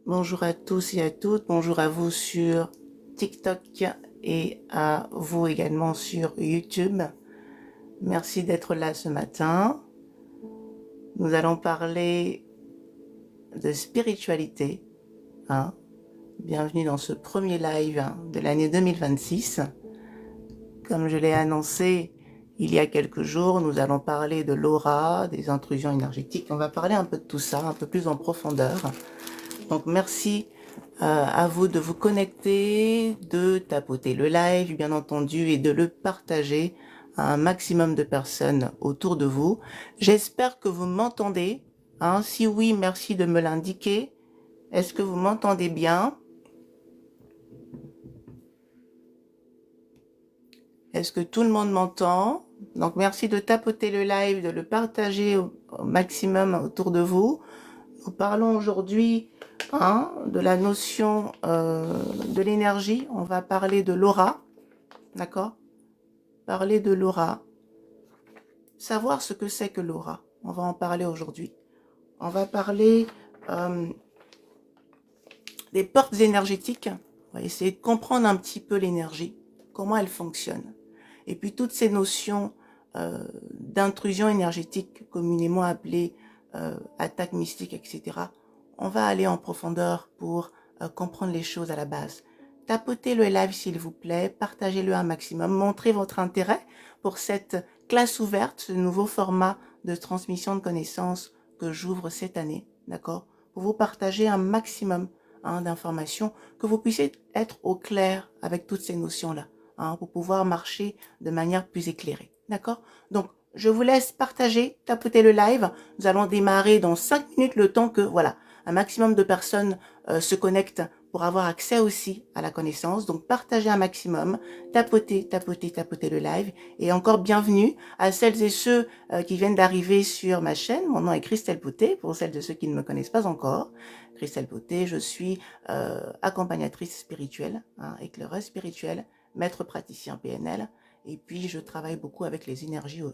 Bonjour à tous et à toutes, bonjour à vous sur TikTok et à vous également sur YouTube. Merci d'être là ce matin. Nous allons parler de spiritualité. Hein. Bienvenue dans ce premier live de l'année 2026. Comme je l'ai annoncé il y a quelques jours, nous allons parler de l'aura, des intrusions énergétiques. On va parler un peu de tout ça, un peu plus en profondeur. Donc merci à vous de vous connecter, de tapoter le live bien entendu et de le partager à un maximum de personnes autour de vous. J'espère que vous m'entendez. Hein. Si oui, merci de me l'indiquer. Est-ce que vous m'entendez bien? Est-ce que tout le monde m'entend? Donc merci de tapoter le live, de le partager au maximum autour de vous. Nous parlons aujourd'hui de la notion de l'énergie. On va parler de l'aura, d'accord? Parler de l'aura. Savoir ce que c'est que l'aura. On va en parler aujourd'hui. On va parler des portes énergétiques. On va essayer de comprendre un petit peu l'énergie, comment elle fonctionne. Et puis toutes ces notions d'intrusion énergétique, communément appelées attaque mystique, etc. On va aller en profondeur pour comprendre les choses à la base. Tapotez le live s'il vous plaît, partagez-le un maximum, montrez votre intérêt pour cette classe ouverte, ce nouveau format de transmission de connaissances que j'ouvre cette année, d'accord? Pour vous partager un maximum d'informations, que vous puissiez être au clair avec toutes ces notions-là, pour pouvoir marcher de manière plus éclairée, d'accord? Donc, je vous laisse partager, tapoter le live. Nous allons démarrer dans 5 minutes le temps que, voilà, un maximum de personnes se connectent pour avoir accès aussi à la connaissance. Donc, partagez un maximum, tapotez le live. Et encore bienvenue à celles et ceux qui viennent d'arriver sur ma chaîne. Mon nom est Christelle Poutet, pour celles de ceux qui ne me connaissent pas encore. Christelle Poutet, je suis accompagnatrice spirituelle, éclaireuse spirituelle, maître praticien PNL. Et puis, je travaille beaucoup avec les énergies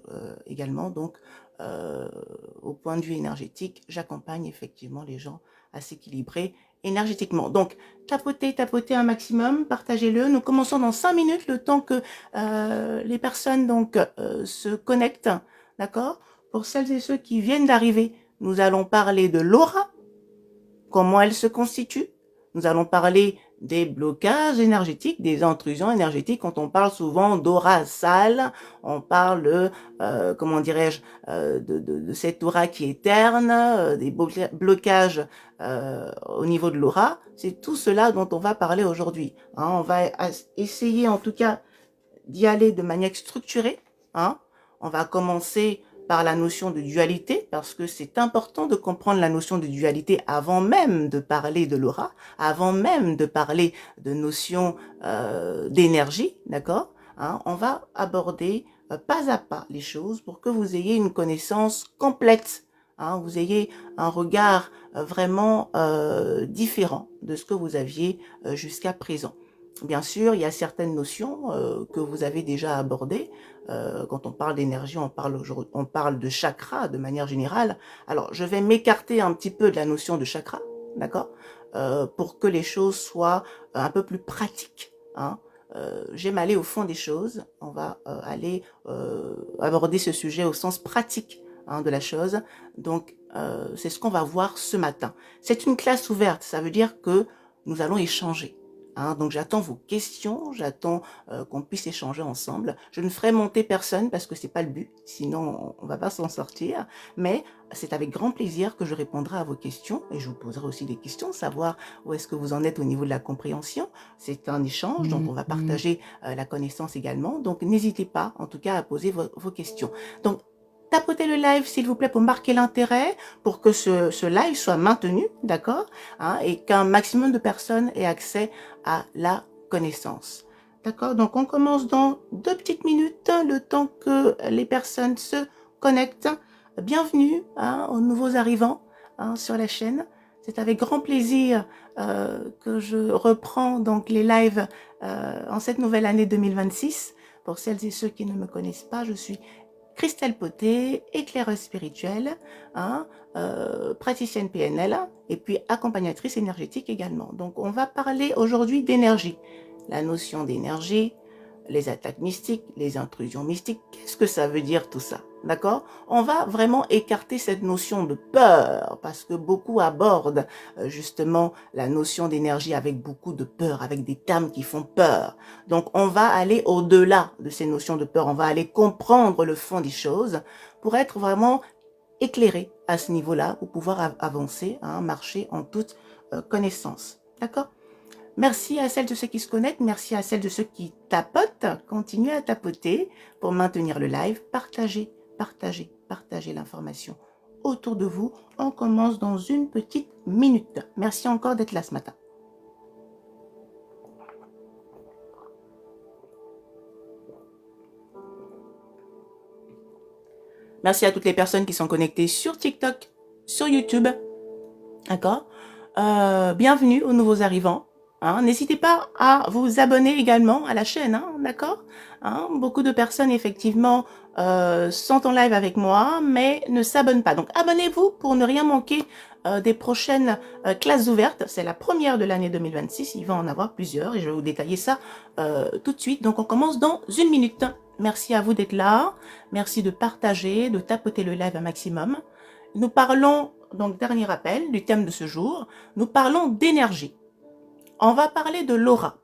également. Donc, au point de vue énergétique, j'accompagne effectivement les gens à s'équilibrer énergétiquement. Donc, tapotez un maximum, partagez-le. Nous commençons dans 5 minutes, le temps que les personnes donc se connectent. D'accord? Pour celles et ceux qui viennent d'arriver, nous allons parler de l'aura, comment elle se constitue. Nous allons parler des blocages énergétiques, des intrusions énergétiques. Quand on parle souvent d'aura sale, on parle, comment dirais-je, de cette aura qui est terne, des blocages au niveau de l'aura. C'est tout cela dont on va parler aujourd'hui. On va essayer en tout cas d'y aller de manière structurée. On va commencer par la notion de dualité, parce que c'est important de comprendre la notion de dualité avant même de parler de l'aura, avant même de parler de notion d'énergie, d'accord? On va aborder pas à pas les choses pour que vous ayez une connaissance complète, vous ayez un regard vraiment différent de ce que vous aviez jusqu'à présent. Bien sûr, il y a certaines notions que vous avez déjà abordées. Quand on parle d'énergie, on parle de chakra de manière générale. Alors, je vais m'écarter un petit peu de la notion de chakra, d'accord, pour que les choses soient un peu plus pratiques. J'aime aller au fond des choses. On va aller aborder ce sujet au sens pratique de la chose. Donc, c'est ce qu'on va voir ce matin. C'est une classe ouverte. Ça veut dire que nous allons échanger. Donc j'attends vos questions, j'attends qu'on puisse échanger ensemble. Je ne ferai monter personne parce que c'est pas le but, sinon on va pas s'en sortir. Mais c'est avec grand plaisir que je répondrai à vos questions et je vous poserai aussi des questions, savoir où est-ce que vous en êtes au niveau de la compréhension. C'est un échange, donc on va partager la connaissance également. Donc n'hésitez pas, en tout cas, à poser vos questions. Donc tapotez le live, s'il vous plaît, pour marquer l'intérêt, pour que ce live soit maintenu, d'accord, et qu'un maximum de personnes aient accès à la connaissance. D'accord? Donc, on commence dans 2 petites minutes, le temps que les personnes se connectent. Bienvenue aux nouveaux arrivants sur la chaîne. C'est avec grand plaisir que je reprends donc les lives en cette nouvelle année 2026. Pour celles et ceux qui ne me connaissent pas, je suis Christelle Poté, éclaireuse spirituelle, hein, praticienne PNL et puis accompagnatrice énergétique également. Donc, on va parler aujourd'hui d'énergie. La notion d'énergie, les attaques mystiques, les intrusions mystiques. Qu'est-ce que ça veut dire tout ça? D'accord? On va vraiment écarter cette notion de peur parce que beaucoup abordent justement la notion d'énergie avec beaucoup de peur, avec des termes qui font peur. Donc on va aller au-delà de ces notions de peur, on va aller comprendre le fond des choses pour être vraiment éclairé à ce niveau-là, pour pouvoir avancer, hein, marcher en toute connaissance. D'accord? Merci à celles de ceux qui se connectent, merci à celles de ceux qui tapotent. Continuez à tapoter pour maintenir le live. Partagez, partagez, partagez l'information autour de vous. On commence dans une petite minute. Merci encore d'être là ce matin. Merci à toutes les personnes qui sont connectées sur TikTok, sur YouTube. D'accord? Bienvenue aux nouveaux arrivants. Hein, n'hésitez pas à vous abonner également à la chaîne, hein, d'accord? Hein, beaucoup de personnes, effectivement, sont en live avec moi, mais ne s'abonnent pas. Donc, abonnez-vous pour ne rien manquer des prochaines classes ouvertes. C'est la première de l'année 2026. Il va en avoir plusieurs et je vais vous détailler ça tout de suite. Donc, on commence dans une minute. Merci à vous d'être là. Merci de partager, de tapoter le live un maximum. Nous parlons, donc, dernier rappel du thème de ce jour. Nous parlons d'énergie. On va parler de l'aura.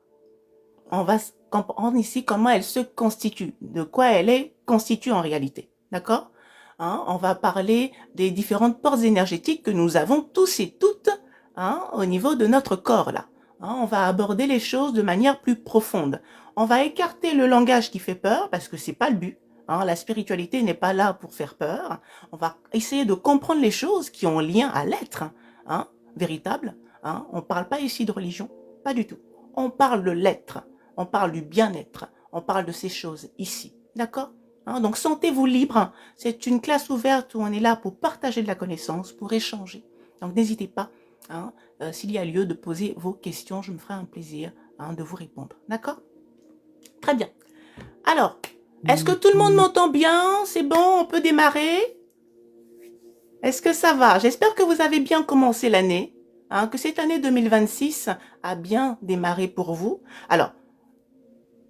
On va comprendre ici comment elle se constitue, de quoi elle est constituée en réalité. D'accord? Hein, on va parler des différentes portes énergétiques que nous avons tous et toutes, hein, au niveau de notre corps là. Hein, on va aborder les choses de manière plus profonde. On va écarter le langage qui fait peur parce que c'est pas le but. Hein, la spiritualité n'est pas là pour faire peur. On va essayer de comprendre les choses qui ont lien à l'être, hein, véritable. Hein. On parle pas ici de religion. Pas du tout. On parle de l'être, on parle du bien-être, on parle de ces choses ici. D'accord? Hein, donc sentez-vous libre. C'est une classe ouverte où on est là pour partager de la connaissance, pour échanger. Donc n'hésitez pas, hein, s'il y a lieu de poser vos questions, je me ferai un plaisir, hein, de vous répondre. D'accord? Très bien. Alors, est-ce que tout le monde m'entend bien? C'est bon, on peut démarrer? Est-ce que ça va? J'espère que vous avez bien commencé l'année. Hein, que cette année 2026 a bien démarré pour vous. Alors,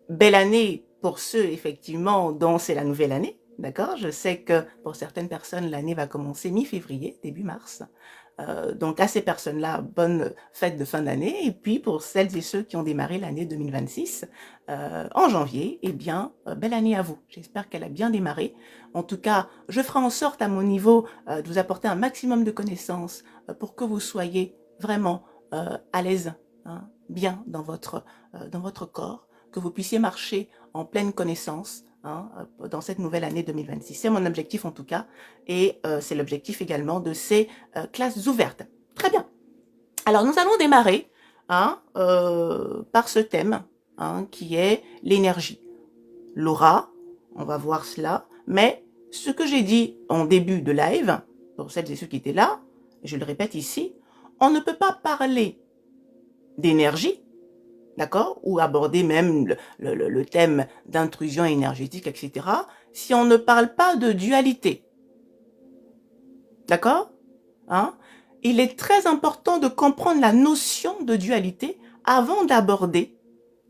belle année pour ceux, effectivement, dont c'est la nouvelle année. D'accord? Je sais que pour certaines personnes, l'année va commencer mi-février, début mars. Donc, à ces personnes-là, bonne fête de fin d'année. Et puis, pour celles et ceux qui ont démarré l'année 2026 en janvier, eh bien, belle année à vous. J'espère qu'elle a bien démarré. En tout cas, je ferai en sorte, à mon niveau, de vous apporter un maximum de connaissances pour que vous soyez vraiment à l'aise, hein, bien dans votre corps, que vous puissiez marcher en pleine connaissance, hein, dans cette nouvelle année 2026. C'est mon objectif en tout cas, et c'est l'objectif également de ces classes ouvertes. Très bien. Alors nous allons démarrer, hein, par ce thème, hein, qui est l'énergie. L'aura, on va voir cela, mais ce que j'ai dit en début de live, pour celles et ceux qui étaient là, je le répète ici, on ne peut pas parler d'énergie, d'accord, ou aborder même le thème d'intrusion énergétique, etc., si on ne parle pas de dualité. D'accord? Hein? Il est très important de comprendre la notion de dualité avant d'aborder,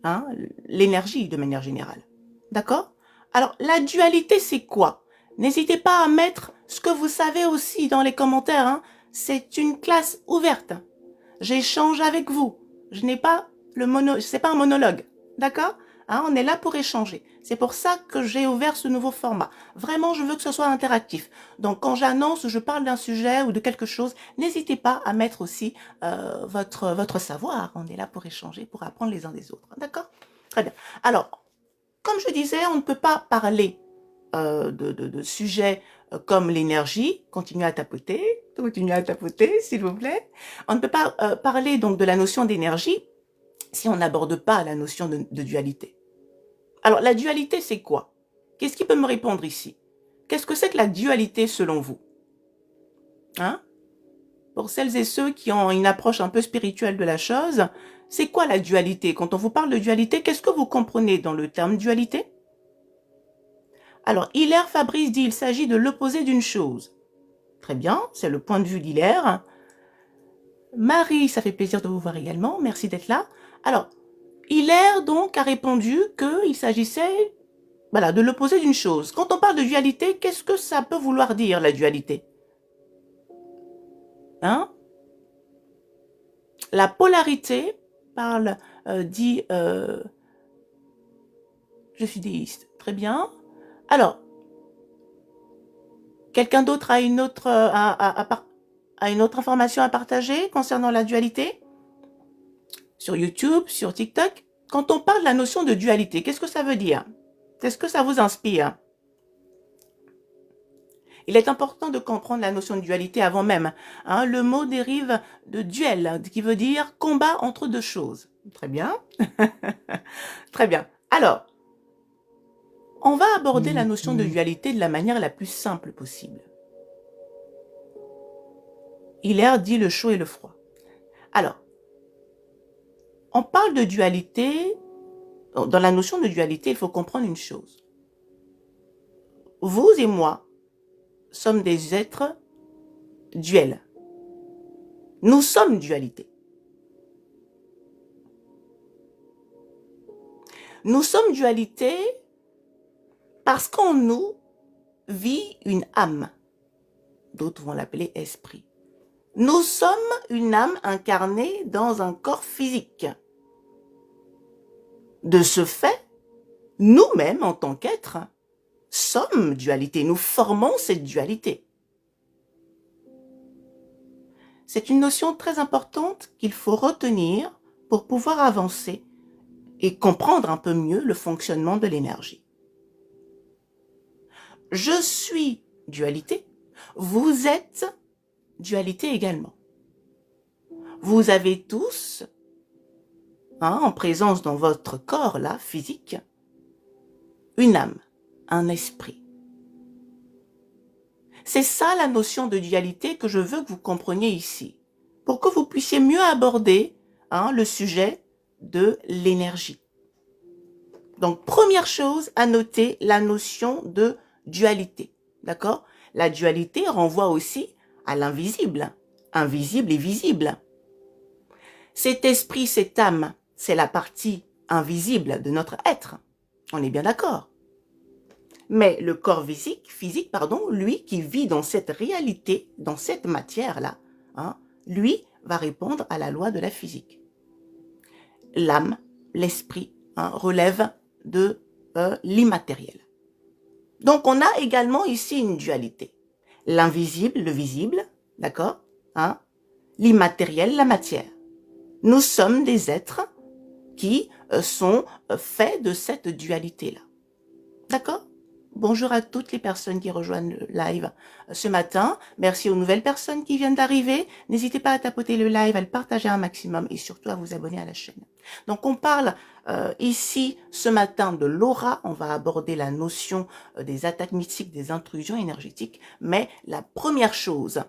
hein, l'énergie de manière générale. D'accord? Alors, la dualité, c'est quoi? N'hésitez pas à mettre ce que vous savez aussi dans les commentaires. Hein. C'est une classe ouverte. J'échange avec vous. Je n'ai pas c'est pas un monologue. D'accord? Hein, on est là pour échanger. C'est pour ça que j'ai ouvert ce nouveau format. Vraiment, je veux que ce soit interactif. Donc, quand j'annonce, je parle d'un sujet ou de quelque chose, n'hésitez pas à mettre aussi votre savoir. On est là pour échanger, pour apprendre les uns des autres. D'accord? Très bien. Alors, comme je disais, on ne peut pas parler de sujets comme l'énergie. Continuez à tapoter, s'il vous plaît. On ne peut pas parler donc de la notion d'énergie si on n'aborde pas la notion de dualité. Alors, la dualité, c'est quoi? Qu'est-ce qui peut me répondre ici? Qu'est-ce que c'est que la dualité selon vous? Hein? Pour celles et ceux qui ont une approche un peu spirituelle de la chose, c'est quoi la dualité? Quand on vous parle de dualité, qu'est-ce que vous comprenez dans le terme dualité? Alors, Hilaire Fabrice dit, il s'agit de l'opposé d'une chose. Très bien, c'est le point de vue d'Hilaire. Marie, ça fait plaisir de vous voir également, merci d'être là. Alors, Hilaire, donc, a répondu qu'il s'agissait voilà, de l'opposé d'une chose. Quand on parle de dualité, qu'est-ce que ça peut vouloir dire, la dualité? Hein? La polarité parle, dit, je suis déiste. Très bien. Alors, quelqu'un d'autre a une autre, a une autre information à partager concernant la dualité? Sur YouTube, sur TikTok? Quand on parle de la notion de dualité, qu'est-ce que ça veut dire? Qu'est-ce que ça vous inspire? Il est important de comprendre la notion de dualité avant même. Hein, le mot dérive de duel, qui veut dire combat entre deux choses. Très bien. Très bien. Alors, on va aborder la notion de dualité de la manière la plus simple possible. Hilaire dit le chaud et le froid. Alors, on parle de dualité. Dans la notion de dualité, il faut comprendre une chose. Vous et moi sommes des êtres duels. Nous sommes dualité. Nous sommes dualité parce qu'en nous vit une âme. D'autres vont l'appeler esprit. Nous sommes une âme incarnée dans un corps physique. De ce fait, nous-mêmes, en tant qu'êtres, sommes dualité. Nous formons cette dualité. C'est une notion très importante qu'il faut retenir pour pouvoir avancer et comprendre un peu mieux le fonctionnement de l'énergie. Je suis dualité, vous êtes dualité également. Vous avez tous, en présence dans votre corps là, physique, une âme, un esprit. C'est ça la notion de dualité que je veux que vous compreniez ici, pour que vous puissiez mieux aborder le sujet de l'énergie. Donc, première chose à noter, la notion de dualité. D'accord? La dualité renvoie aussi à l'invisible. Invisible et visible. Cet esprit, cette âme, c'est la partie invisible de notre être. On est bien d'accord. Mais le corps physique, lui qui vit dans cette réalité, dans cette matière-là, lui va répondre à la loi de la physique. L'âme, l'esprit, relève de l'immatériel. Donc, on a également ici une dualité. L'invisible, le visible, d'accord, l'immatériel, la matière. Nous sommes des êtres qui sont faits de cette dualité-là. D'accord? Bonjour à toutes les personnes qui rejoignent le live ce matin. Merci aux nouvelles personnes qui viennent d'arriver. N'hésitez pas à tapoter le live, à le partager un maximum et surtout à vous abonner à la chaîne. Donc, on parle ici ce matin de l'aura. On va aborder la notion des attaques mystiques, des intrusions énergétiques. Mais la première chose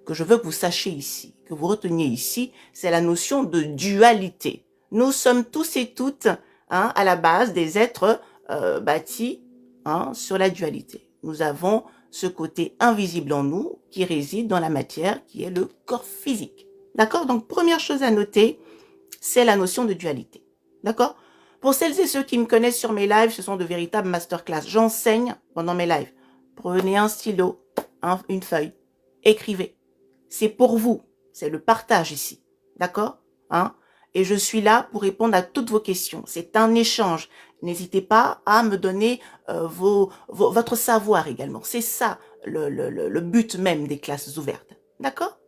que je veux que vous sachiez ici, que vous reteniez ici, c'est la notion de dualité. Nous sommes tous et toutes à la base des êtres bâtis sur la dualité. Nous avons ce côté invisible en nous qui réside dans la matière, qui est le corps physique. D'accord? Donc, première chose à noter, c'est la notion de dualité. D'accord? Pour celles et ceux qui me connaissent sur mes lives, ce sont de véritables masterclass. J'enseigne pendant mes lives. Prenez un stylo, une feuille, écrivez. C'est pour vous. C'est le partage ici. D'accord? Et je suis là pour répondre à toutes vos questions. C'est un échange. N'hésitez pas à me donner votre savoir également. C'est ça le but même des classes ouvertes. D'accord?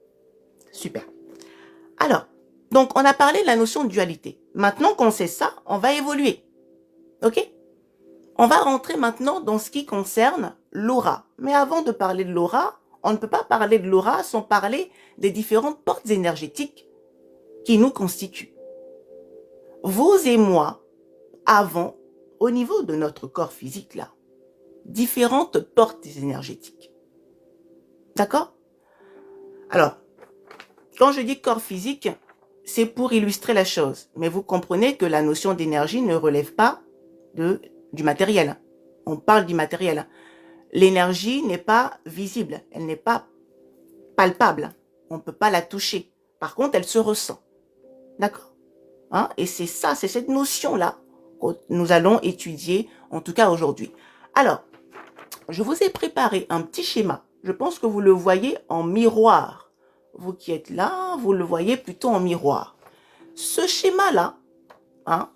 Super. Alors, donc on a parlé de la notion de dualité. Maintenant qu'on sait ça, on va évoluer. Ok? On va rentrer maintenant dans ce qui concerne l'aura. Mais avant de parler de l'aura, on ne peut pas parler de l'aura sans parler des différentes portes énergétiques qui nous constituent. Vous et moi avons, au niveau de notre corps physique là, différentes portes énergétiques. D'accord? Alors, quand je dis corps physique, c'est pour illustrer la chose. Mais vous comprenez que la notion d'énergie ne relève pas du matériel. On parle d'immatériel. L'énergie n'est pas visible, elle n'est pas palpable. On ne peut pas la toucher. Par contre, elle se ressent. D'accord? Hein? Et c'est ça, c'est cette notion-là que nous allons étudier, en tout cas aujourd'hui. Alors, je vous ai préparé un petit schéma. Je pense que vous le voyez en miroir. Vous qui êtes là, vous le voyez plutôt en miroir. Ce schéma-là, hein,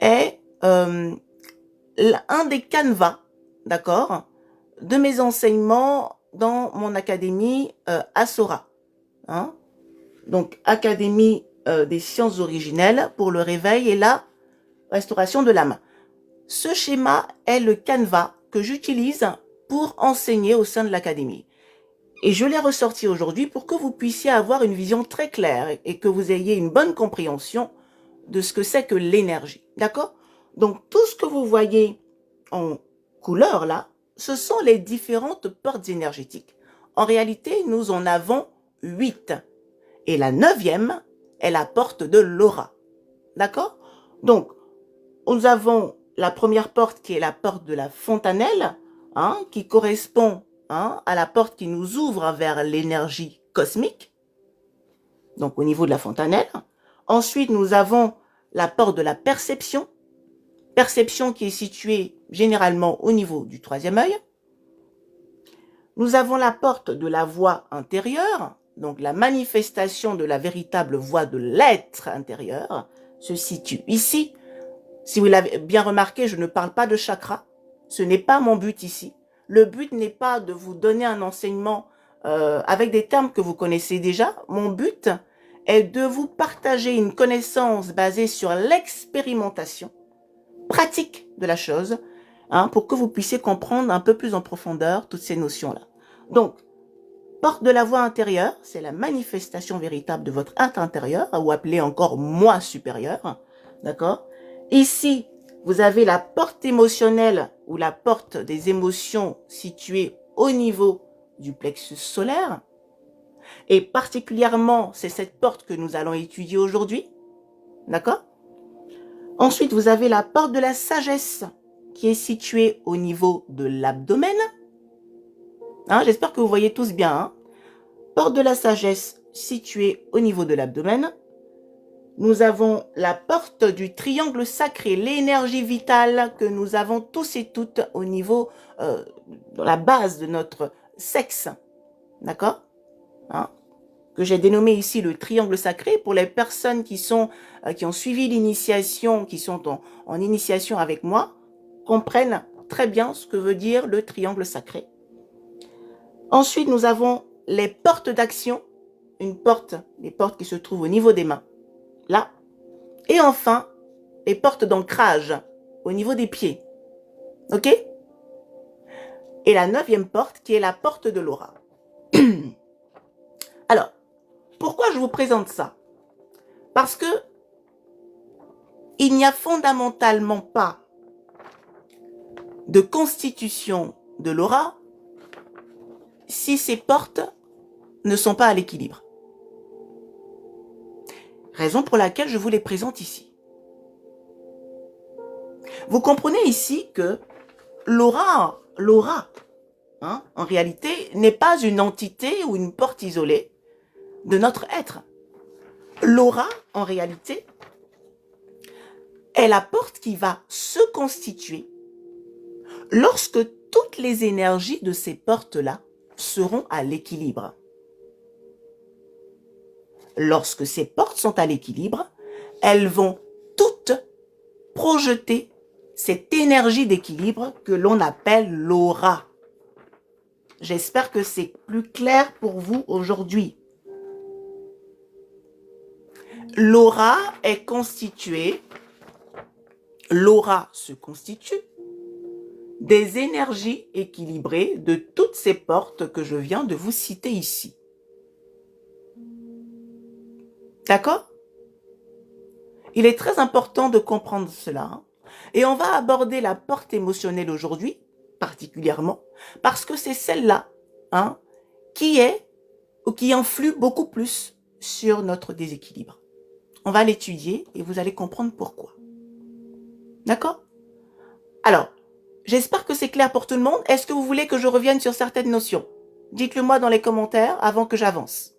est un des canevas, d'accord, de mes enseignements dans mon académie Asora. Hein? Donc, Académie des sciences originelles pour le réveil et la restauration de l'âme. Ce schéma est le canevas que j'utilise pour enseigner au sein de l'académie. Et je l'ai ressorti aujourd'hui pour que vous puissiez avoir une vision très claire et que vous ayez une bonne compréhension de ce que c'est que l'énergie. D'accord? Donc, tout ce que vous voyez en couleur là, ce sont les différentes portes énergétiques. En réalité, nous en avons 8. Et la 9e est la porte de l'aura. D'accord? Donc, nous avons la première porte qui est la porte de la fontanelle, hein, qui correspond, hein, à la porte qui nous ouvre vers l'énergie cosmique, donc au niveau de la fontanelle. Ensuite, nous avons la porte de la perception qui est située généralement au niveau du 3e œil. Nous avons la porte de la voix intérieure, donc la manifestation de la véritable voix de l'être intérieur se situe ici. Si vous l'avez bien remarqué, je ne parle pas de chakra. Ce n'est pas mon but ici. Le but n'est pas de vous donner un enseignement avec des termes que vous connaissez déjà. Mon but est de vous partager une connaissance basée sur l'expérimentation pratique de la chose, hein, pour que vous puissiez comprendre un peu plus en profondeur toutes ces notions-là. Donc, porte de la voix intérieure, c'est la manifestation véritable de votre être intérieur, ou appelé encore moi supérieur, d'accord? Ici, vous avez la porte émotionnelle ou la porte des émotions située au niveau du plexus solaire. Et particulièrement, c'est cette porte que nous allons étudier aujourd'hui. D'accord? Ensuite, vous avez la porte de la sagesse qui est située au niveau de l'abdomen. Hein, j'espère que vous voyez tous bien. Hein? Porte de la sagesse située au niveau de l'abdomen. Nous avons la porte du triangle sacré, l'énergie vitale que nous avons tous et toutes au niveau, dans la base de notre sexe. D'accord? Hein? Que j'ai dénommé ici le triangle sacré pour les personnes qui ont suivi l'initiation, qui sont en initiation avec moi, comprennent très bien ce que veut dire le triangle sacré. Ensuite, nous avons les portes d'action, les portes qui se trouvent au niveau des mains, là. Et enfin, les portes d'ancrage au niveau des pieds. Ok? Et la 9e porte qui est la porte de l'aura. Alors, pourquoi je vous présente ça? Parce que il n'y a fondamentalement pas de constitution de l'aura si ces portes ne sont pas à l'équilibre. Raison pour laquelle je vous les présente ici. Vous comprenez ici que l'aura, hein, en réalité, n'est pas une entité ou une porte isolée de notre être. L'aura, en réalité, est la porte qui va se constituer lorsque toutes les énergies de ces portes-là seront à l'équilibre. Lorsque ces portes sont à l'équilibre, elles vont toutes projeter cette énergie d'équilibre que l'on appelle l'aura. J'espère que c'est plus clair pour vous aujourd'hui. L'aura est constituée, l'aura se constitue des énergies équilibrées de toutes ces portes que je viens de vous citer ici. D'accord? Il est très important de comprendre cela. Hein? Et on va aborder la porte émotionnelle aujourd'hui, particulièrement, parce que c'est celle-là, hein, qui influe beaucoup plus sur notre déséquilibre. On va l'étudier et vous allez comprendre pourquoi. D'accord? Alors, J'espère que c'est clair pour tout le monde. Est-ce que vous voulez que je revienne sur certaines notions? Dites-le moi dans les commentaires avant que j'avance.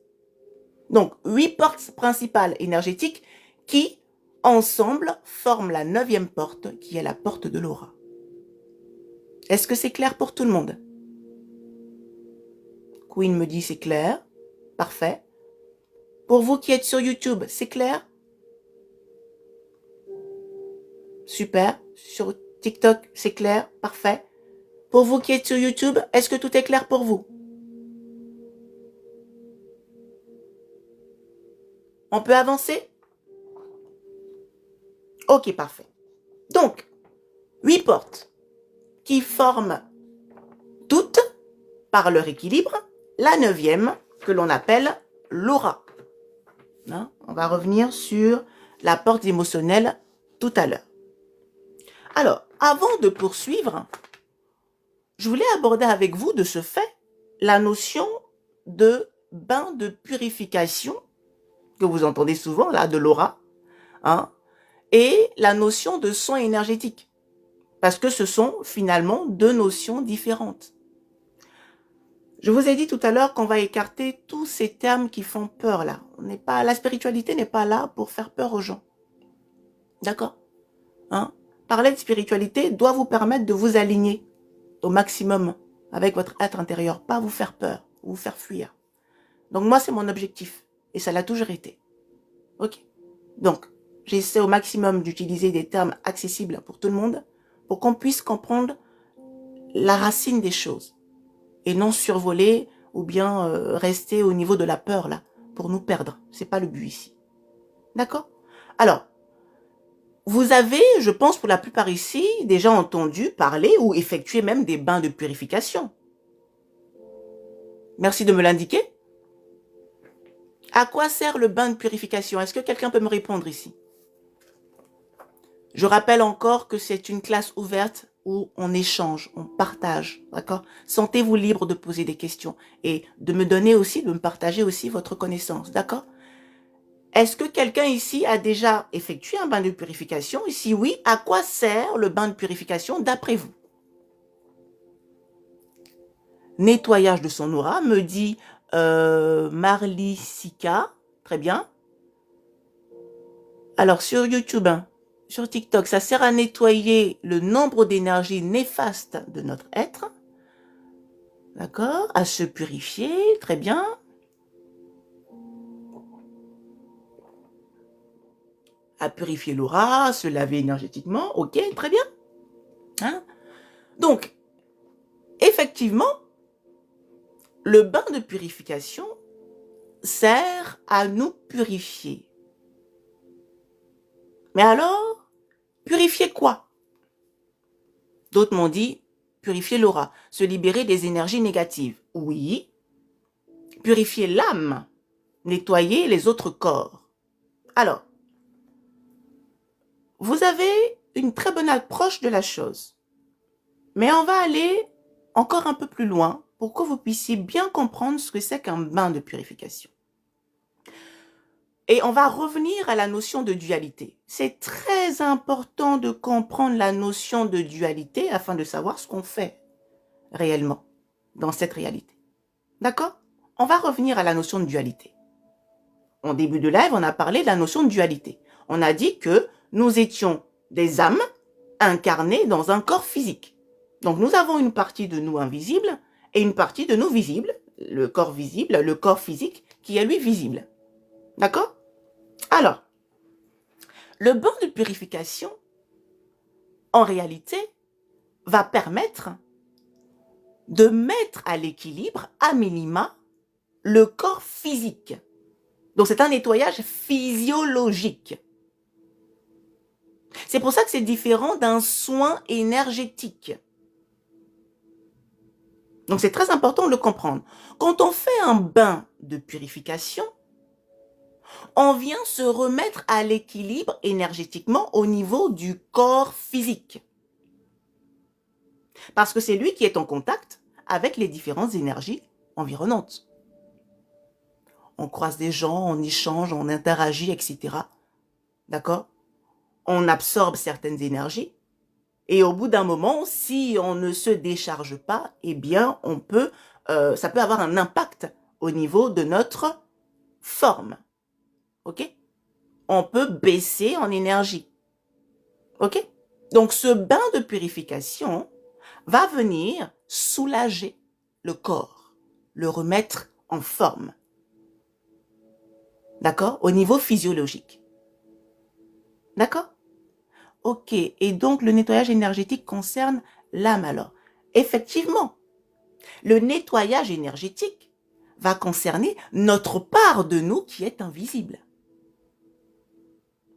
Donc, 8 portes principales énergétiques qui, ensemble, forment la 9e porte, qui est la porte de l'aura. Est-ce que c'est clair pour tout le monde? Queen me dit c'est clair. Parfait. Pour vous qui êtes sur YouTube, c'est clair? Super. Sur TikTok, c'est clair? Parfait. Pour vous qui êtes sur YouTube, est-ce que tout est clair pour vous? On peut avancer? Ok, parfait. Donc, 8 portes qui forment toutes, par leur équilibre, la 9e que l'on appelle l'aura. Hein? On va revenir sur la porte émotionnelle tout à l'heure. Alors, avant de poursuivre, je voulais aborder avec vous de ce fait la notion de bain de purification que vous entendez souvent là, de l'aura, hein, et la notion de soin énergétique, parce que ce sont finalement deux notions différentes. Je vous ai dit tout à l'heure qu'on va écarter tous ces termes qui font peur là. La spiritualité n'est pas là pour faire peur aux gens. D'accord, hein? Parler de spiritualité doit vous permettre de vous aligner au maximum avec votre être intérieur, pas vous faire peur, vous faire fuir. Donc moi, c'est mon objectif, et ça l'a toujours été. Ok. Donc, j'essaie au maximum d'utiliser des termes accessibles pour tout le monde, pour qu'on puisse comprendre la racine des choses, et non survoler ou bien rester au niveau de la peur là, pour nous perdre. C'est pas le but ici. D'accord? Alors, vous avez, je pense pour la plupart ici, déjà entendu parler ou effectué même des bains de purification. Merci de me l'indiquer. À quoi sert le bain de purification? Est-ce que quelqu'un peut me répondre ici? Je rappelle encore que c'est une classe ouverte où on échange, on partage, d'accord? Sentez-vous libre de poser des questions et de me donner aussi, de me partager aussi votre connaissance, d'accord? Est-ce que quelqu'un ici a déjà effectué un bain de purification? Et si oui, à quoi sert le bain de purification d'après vous? Nettoyage de son aura, me dit Marly Sika. Très bien. Alors, sur YouTube, hein, sur TikTok, ça sert à nettoyer le nombre d'énergies néfastes de notre être. D'accord? À se purifier. Très bien. À purifier l'aura, à se laver énergétiquement. Ok, très bien. Hein? Donc, effectivement, le bain de purification sert à nous purifier. Mais alors, purifier quoi? D'autres m'ont dit, purifier l'aura, se libérer des énergies négatives. Oui. Purifier l'âme, nettoyer les autres corps. Alors, vous avez une très bonne approche de la chose. Mais on va aller encore un peu plus loin pour que vous puissiez bien comprendre ce que c'est qu'un bain de purification. Et on va revenir à la notion de dualité. C'est très important de comprendre la notion de dualité afin de savoir ce qu'on fait réellement dans cette réalité. D'accord? On va revenir à la notion de dualité. En début de live, on a parlé de la notion de dualité. On a dit que nous étions des âmes incarnées dans un corps physique. Donc nous avons une partie de nous invisible et une partie de nous visible, le corps visible, le corps physique qui est lui visible. D'accord? Alors, le bain de purification, en réalité, va permettre de mettre à l'équilibre, à minima, le corps physique. Donc c'est un nettoyage physiologique. C'est pour ça que c'est différent d'un soin énergétique. Donc c'est très important de le comprendre. Quand on fait un bain de purification, on vient se remettre à l'équilibre énergétiquement au niveau du corps physique. Parce que c'est lui qui est en contact avec les différentes énergies environnantes. On croise des gens, on échange, on interagit, etc. D'accord? On absorbe certaines énergies. Et au bout d'un moment, si on ne se décharge pas, eh bien, ça peut avoir un impact au niveau de notre forme. OK? On peut baisser en énergie. OK? Donc, ce bain de purification va venir soulager le corps, le remettre en forme. D'accord? Au niveau physiologique. D'accord? Ok. Et donc, le nettoyage énergétique concerne l'âme alors. Effectivement, le nettoyage énergétique va concerner notre part de nous qui est invisible.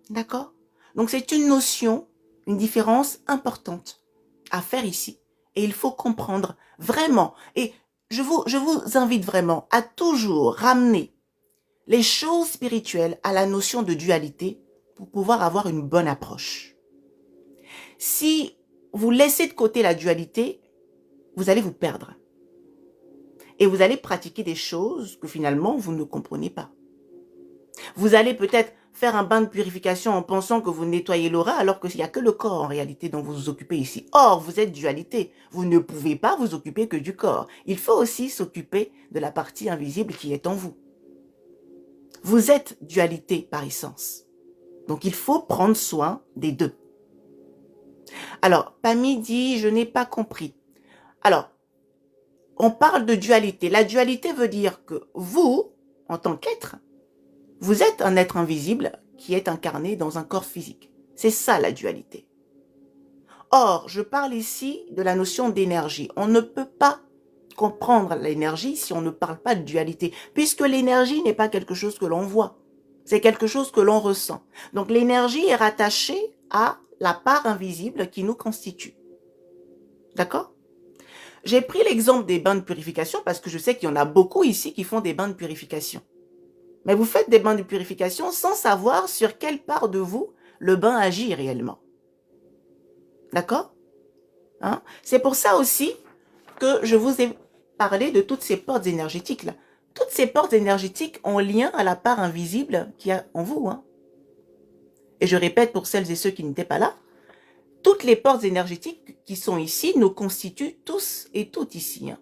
D'accord? Donc, c'est une notion, une différence importante à faire ici. Et il faut comprendre vraiment. Et je vous invite vraiment à toujours ramener les choses spirituelles à la notion de dualité pour pouvoir avoir une bonne approche. Si vous laissez de côté la dualité, vous allez vous perdre. Et vous allez pratiquer des choses que finalement vous ne comprenez pas. Vous allez peut-être faire un bain de purification en pensant que vous nettoyez l'aura alors qu'il n'y a que le corps en réalité dont vous vous occupez ici. Or, vous êtes dualité. Vous ne pouvez pas vous occuper que du corps. Il faut aussi s'occuper de la partie invisible qui est en vous. Vous êtes dualité par essence. Donc, il faut prendre soin des deux. Alors, Pammy dit, je n'ai pas compris. Alors, on parle de dualité. La dualité veut dire que vous, en tant qu'être, vous êtes un être invisible qui est incarné dans un corps physique. C'est ça la dualité. Or, je parle ici de la notion d'énergie. On ne peut pas comprendre l'énergie si on ne parle pas de dualité, puisque l'énergie n'est pas quelque chose que l'on voit. C'est quelque chose que l'on ressent. Donc, l'énergie est rattachée à la part invisible qui nous constitue. D'accord? J'ai pris l'exemple des bains de purification parce que je sais qu'il y en a beaucoup ici qui font des bains de purification. Mais vous faites des bains de purification sans savoir sur quelle part de vous le bain agit réellement. D'accord? Hein? C'est pour ça aussi que je vous ai parlé de toutes ces portes énergétiques-là. Toutes ces portes énergétiques ont lien à la part invisible qu'il y a en vous. Hein? Et je répète pour celles et ceux qui n'étaient pas là, toutes les portes énergétiques qui sont ici nous constituent tous et toutes ici. Hein?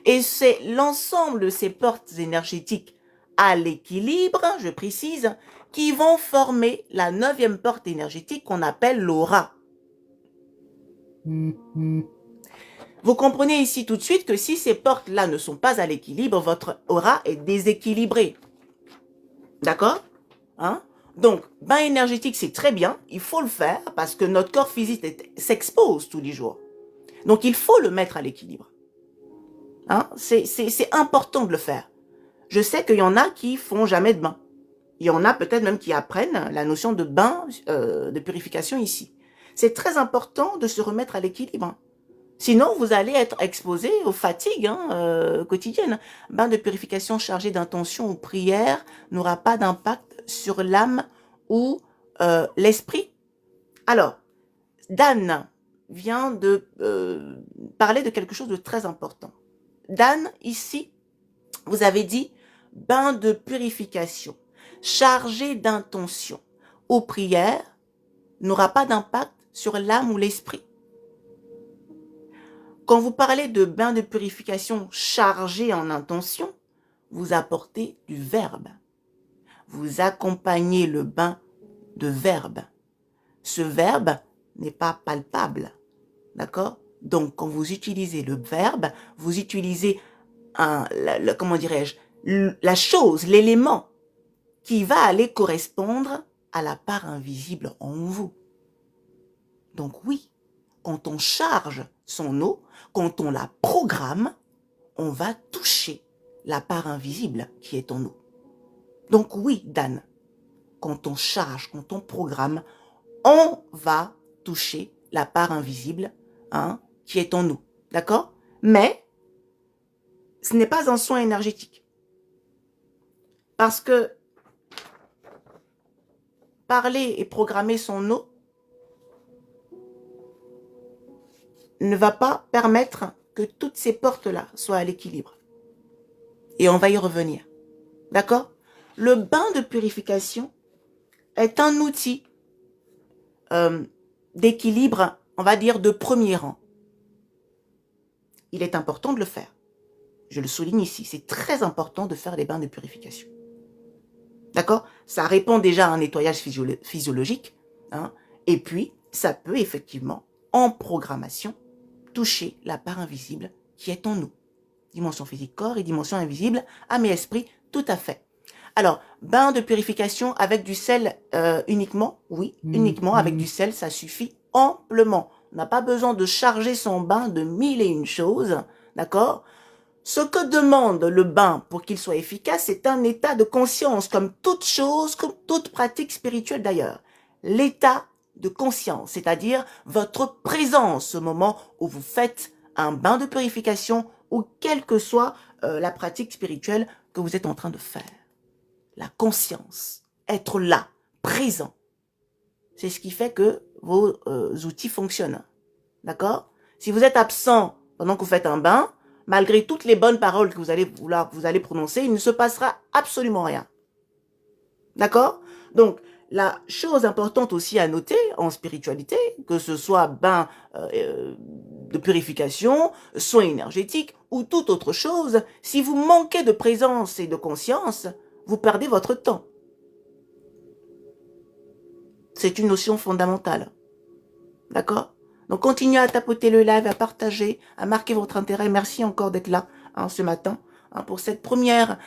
Et c'est l'ensemble de ces portes énergétiques à l'équilibre, je précise, qui vont former la 9e porte énergétique qu'on appelle l'aura. Vous comprenez ici tout de suite que si ces portes-là ne sont pas à l'équilibre, votre aura est déséquilibrée. D'accord? Hein? Donc, bain énergétique, c'est très bien, il faut le faire parce que notre corps physique s'expose tous les jours. Donc, il faut le mettre à l'équilibre. Hein? C'est important de le faire. Je sais qu'il y en a qui font jamais de bain. Il y en a peut-être même qui apprennent la notion de bain de purification ici. C'est très important de se remettre à l'équilibre. Sinon, vous allez être exposé aux fatigues quotidiennes. Bain de purification chargé d'intention ou prière n'aura pas d'impact sur l'âme ou l'esprit. Alors, Dan vient de parler de quelque chose de très important. Dan, ici, vous avez dit bain de purification chargé d'intention ou prière n'aura pas d'impact sur l'âme ou l'esprit. Quand vous parlez de bain de purification chargé en intention, vous apportez du verbe. Vous accompagnez le bain de verbe. Ce verbe n'est pas palpable. D'accord? Donc, quand vous utilisez le verbe, vous utilisez comment dirais-je, la chose, l'élément qui va aller correspondre à la part invisible en vous. Donc oui, quand on charge son eau, quand on la programme, on va toucher la part invisible qui est en nous. Donc oui, Dan, quand on charge, quand on programme, on va toucher la part invisible qui est en nous. D'accord? Mais ce n'est pas un soin énergétique. Parce que parler et programmer son eau ne va pas permettre que toutes ces portes-là soient à l'équilibre. Et on va y revenir. D'accord? Le bain de purification est un outil d'équilibre on va dire, de premier rang. Il est important de le faire. Je le souligne ici, c'est très important de faire des bains de purification. D'accord? Ça répond déjà à un nettoyage physiologique. Hein, et puis, ça peut effectivement, en programmation, toucher la part invisible qui est en nous. Dimension physique corps et dimension invisible, âme et esprit, tout à fait. Alors, bain de purification avec du sel uniquement? Oui, uniquement avec du sel, ça suffit amplement. On n'a pas besoin de charger son bain de 1001 choses, d'accord? Ce que demande le bain pour qu'il soit efficace, c'est un état de conscience, comme toute chose, comme toute pratique spirituelle d'ailleurs. L'état de conscience, c'est-à-dire votre présence au moment où vous faites un bain de purification ou quelle que soit la pratique spirituelle que vous êtes en train de faire. La conscience, être là, présent. C'est ce qui fait que vos outils fonctionnent. D'accord? Si vous êtes absent pendant que vous faites un bain, malgré toutes les bonnes paroles que vous allez prononcer, il ne se passera absolument rien. D'accord? Donc, la chose importante aussi à noter en spiritualité, que ce soit bain de purification, soins énergétiques ou toute autre chose, si vous manquez de présence et de conscience, vous perdez votre temps. C'est une notion fondamentale. D'accord? Donc, continuez à tapoter le live, à partager, à marquer votre intérêt. Merci encore d'être là ce matin pour cette première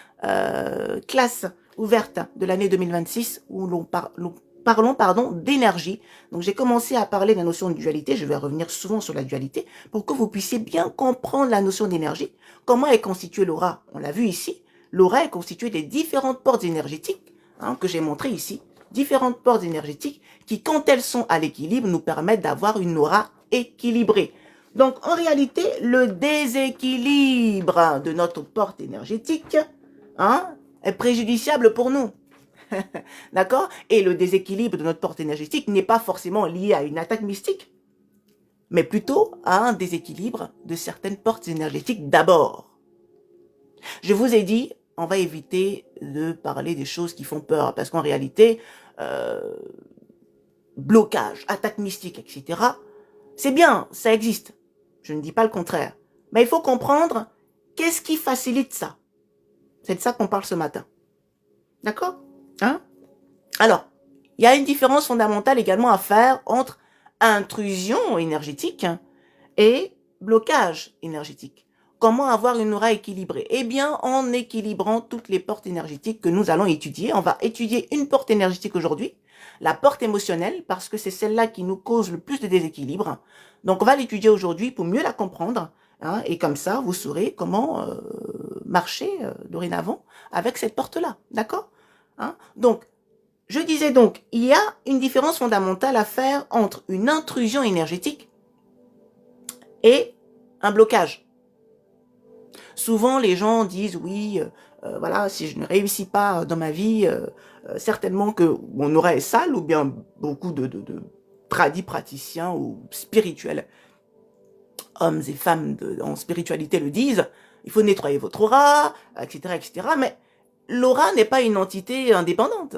classe ouverte de l'année 2026 où parlons d'énergie. Donc, j'ai commencé à parler de la notion de dualité. Je vais revenir souvent sur la dualité pour que vous puissiez bien comprendre la notion d'énergie. Comment est constituée l'aura? On l'a vu ici. L'aura est constituée des différentes portes énergétiques que j'ai montrées ici. Différentes portes énergétiques qui, quand elles sont à l'équilibre, nous permettent d'avoir une aura équilibrée. Donc, en réalité, le déséquilibre de notre porte énergétique est préjudiciable pour nous. D'accord? Et le déséquilibre de notre porte énergétique n'est pas forcément lié à une attaque mystique, mais plutôt à un déséquilibre de certaines portes énergétiques d'abord. Je vous ai dit, on va éviter de parler des choses qui font peur, parce qu'en réalité, blocage, attaque mystique, etc., c'est bien, ça existe. Je ne dis pas le contraire. Mais il faut comprendre qu'est-ce qui facilite ça. C'est de ça qu'on parle ce matin. D'accord? Alors, il y a une différence fondamentale également à faire entre intrusion énergétique et blocage énergétique. Comment avoir une aura équilibrée? Eh bien, en équilibrant toutes les portes énergétiques que nous allons étudier. On va étudier une porte énergétique aujourd'hui, la porte émotionnelle, parce que c'est celle-là qui nous cause le plus de déséquilibre. Donc, on va l'étudier aujourd'hui pour mieux la comprendre. Et comme ça, vous saurez comment marcher dorénavant avec cette porte-là. D'accord? Donc, je disais donc, il y a une différence fondamentale à faire entre une intrusion énergétique et un blocage. Souvent, les gens disent, oui, voilà, si je ne réussis pas dans ma vie, certainement que mon aura est sale, ou bien beaucoup de praticiens ou spirituels, hommes et femmes en spiritualité le disent, il faut nettoyer votre aura, etc., etc. Mais l'aura n'est pas une entité indépendante.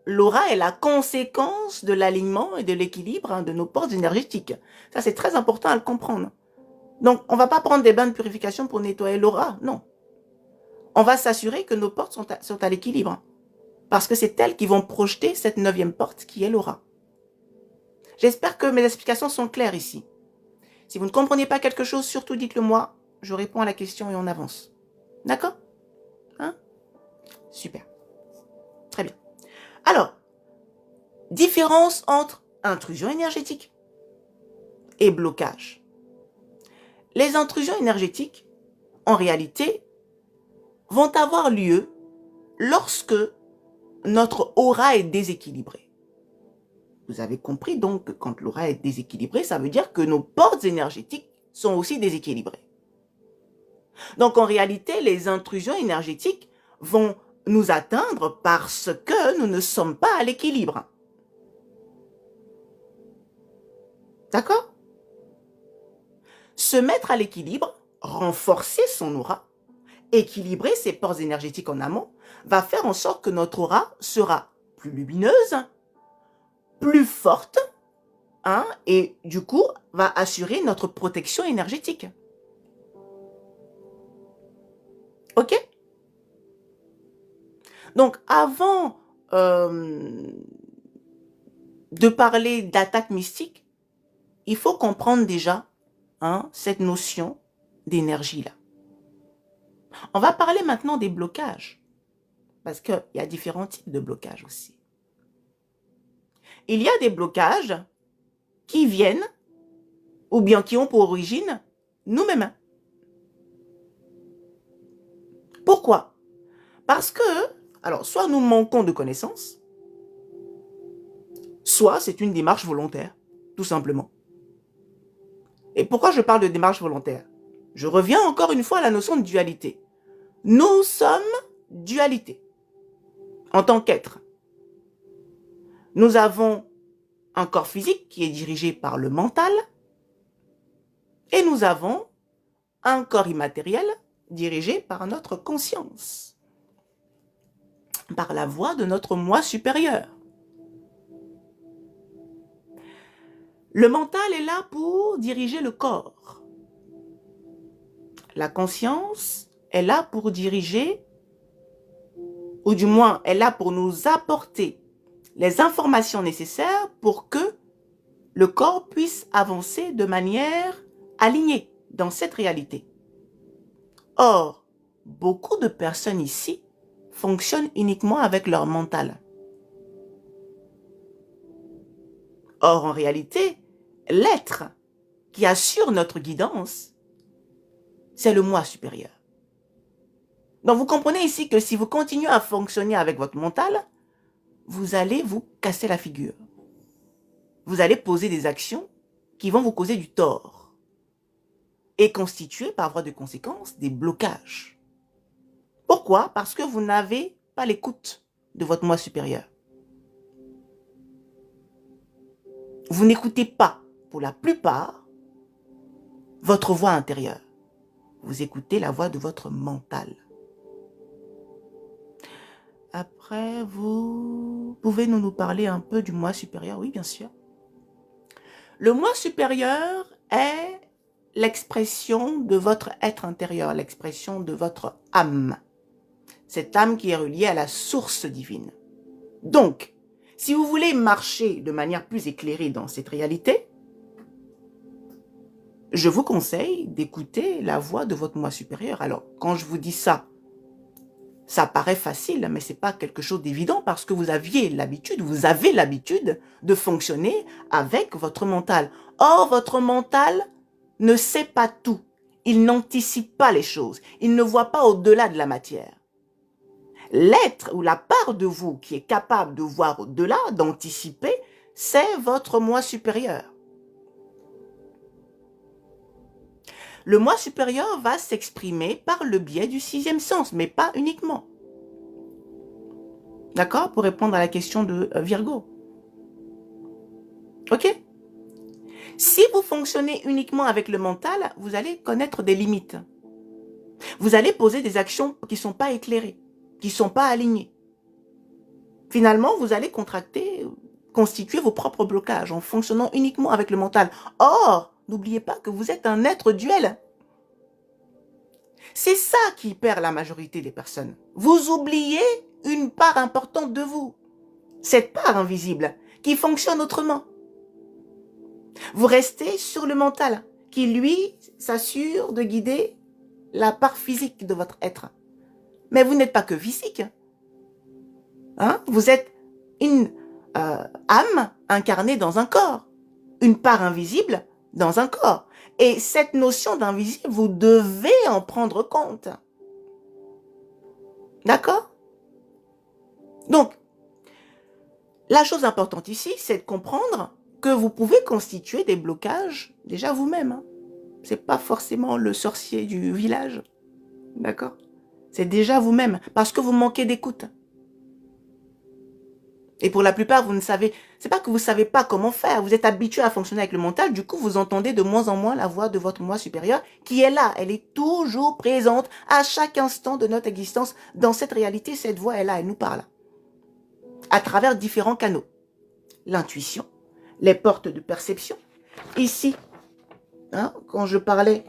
L'aura est la conséquence de l'alignement et de l'équilibre de nos portes énergétiques. Ça, c'est très important à le comprendre. Donc, on ne va pas prendre des bains de purification pour nettoyer l'aura, non. On va s'assurer que nos portes sont à l'équilibre. Parce que c'est elles qui vont projeter cette 9e porte qui est l'aura. J'espère que mes explications sont claires ici. Si vous ne comprenez pas quelque chose, surtout dites-le moi. Je réponds à la question et on avance. D'accord? Super. Très bien. Alors, différence entre intrusion énergétique et blocage. Les intrusions énergétiques, en réalité, vont avoir lieu lorsque notre aura est déséquilibrée. Vous avez compris donc que quand l'aura est déséquilibrée, ça veut dire que nos portes énergétiques sont aussi déséquilibrées. Donc en réalité, les intrusions énergétiques vont nous atteindre parce que nous ne sommes pas à l'équilibre. D'accord? Se mettre à l'équilibre, renforcer son aura, équilibrer ses portes énergétiques en amont, va faire en sorte que notre aura sera plus lumineuse, plus forte, et du coup, va assurer notre protection énergétique. Ok? Donc, avant de parler d'attaque mystique, il faut comprendre déjà cette notion d'énergie-là. On va parler maintenant des blocages, parce qu'il y a différents types de blocages aussi. Il y a des blocages qui viennent, ou bien qui ont pour origine nous-mêmes. Pourquoi? Parce que, alors, soit nous manquons de connaissances, soit c'est une démarche volontaire, tout simplement. Et pourquoi je parle de démarche volontaire? Je reviens encore une fois à la notion de dualité. Nous sommes dualité en tant qu'être. Nous avons un corps physique qui est dirigé par le mental et nous avons un corps immatériel dirigé par notre conscience, par la voix de notre moi supérieur. Le mental est là pour diriger le corps. La conscience est là pour diriger, ou du moins est là pour nous apporter les informations nécessaires pour que le corps puisse avancer de manière alignée dans cette réalité. Or, beaucoup de personnes ici fonctionnent uniquement avec leur mental. Or, en réalité, l'être qui assure notre guidance, c'est le moi supérieur. Donc, vous comprenez ici que si vous continuez à fonctionner avec votre mental, vous allez vous casser la figure. Vous allez poser des actions qui vont vous causer du tort et constituer par voie de conséquence des blocages. Pourquoi? Parce que vous n'avez pas l'écoute de votre moi supérieur. Vous n'écoutez pas, pour la plupart, votre voix intérieure. Vous écoutez la voix de votre mental. Après, vous pouvez nous parler un peu du moi supérieur? Oui, bien sûr. Le moi supérieur est l'expression de votre être intérieur, l'expression de votre âme. Cette âme qui est reliée à la source divine. Donc, si vous voulez marcher de manière plus éclairée dans cette réalité, je vous conseille d'écouter la voix de votre moi supérieur. Alors, quand je vous dis ça, ça paraît facile, mais ce n'est pas quelque chose d'évident parce que vous avez l'habitude de fonctionner avec votre mental. Or, votre mental ne sait pas tout. Il n'anticipe pas les choses. Il ne voit pas au-delà de la matière. L'être ou la part de vous qui est capable de voir au-delà, d'anticiper, c'est votre moi supérieur. Le moi supérieur va s'exprimer par le biais du sixième sens, mais pas uniquement. D'accord? Pour répondre à la question de Virgo. Ok? Si vous fonctionnez uniquement avec le mental, vous allez connaître des limites. Vous allez poser des actions qui ne sont pas éclairées, qui ne sont pas alignées. Finalement, vous allez constituer vos propres blocages en fonctionnant uniquement avec le mental. Or, n'oubliez pas que vous êtes un être duel. C'est ça qui perd la majorité des personnes. Vous oubliez une part importante de vous. Cette part invisible qui fonctionne autrement. Vous restez sur le mental qui, lui, s'assure de guider la part physique de votre être. Mais vous n'êtes pas que physique. Vous êtes une âme incarnée dans un corps. Une part invisible dans un corps. Et cette notion d'invisible, vous devez en prendre compte. D'accord? Donc, la chose importante ici, c'est de comprendre que vous pouvez constituer des blocages déjà vous-même. Ce n'est pas forcément le sorcier du village. D'accord? C'est déjà vous-même, parce que vous manquez d'écoute. Et pour la plupart, vous ne savez, c'est pas que vous ne savez pas comment faire, vous êtes habitué à fonctionner avec le mental, du coup, vous entendez de moins en moins la voix de votre moi supérieur qui est là, elle est toujours présente à chaque instant de notre existence. Dans cette réalité, cette voix est là, elle nous parle. À travers différents canaux. L'intuition, les portes de perception. Ici, hein, quand je parlais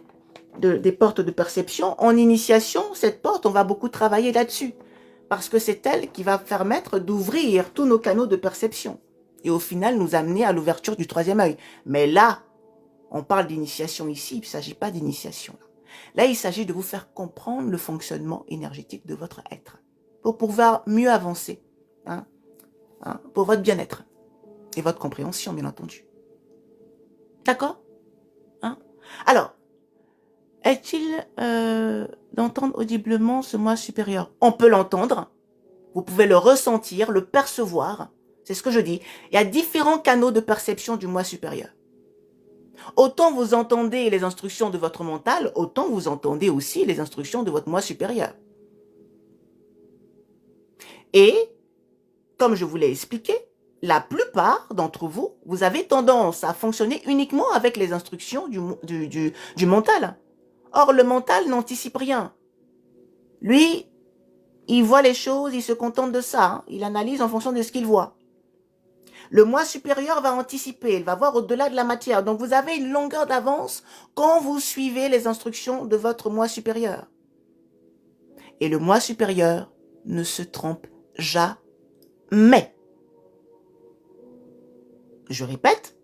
des portes de perception, en initiation, cette porte, on va beaucoup travailler là-dessus. Parce que c'est elle qui va permettre d'ouvrir tous nos canaux de perception. Et au final, nous amener à l'ouverture du troisième œil. Mais là, on parle d'initiation ici, il ne s'agit pas d'initiation. Là, il s'agit de vous faire comprendre le fonctionnement énergétique de votre être. Pour pouvoir mieux avancer. Hein, pour votre bien-être. Et votre compréhension, bien entendu. D'accord, hein? Alors, est-il d'entendre audiblement ce moi supérieur? On peut l'entendre, vous pouvez le ressentir, le percevoir, c'est ce que je dis. Il y a différents canaux de perception du moi supérieur. Autant vous entendez les instructions de votre mental, autant vous entendez aussi les instructions de votre moi supérieur. Et, comme je vous l'ai expliqué, la plupart d'entre vous, vous avez tendance à fonctionner uniquement avec les instructions du mental. Or, le mental n'anticipe rien. Lui, il voit les choses, il se contente de ça. Hein. Il analyse en fonction de ce qu'il voit. Le moi supérieur va anticiper, il va voir au-delà de la matière. Donc, vous avez une longueur d'avance quand vous suivez les instructions de votre moi supérieur. Et le moi supérieur ne se trompe jamais. Je répète,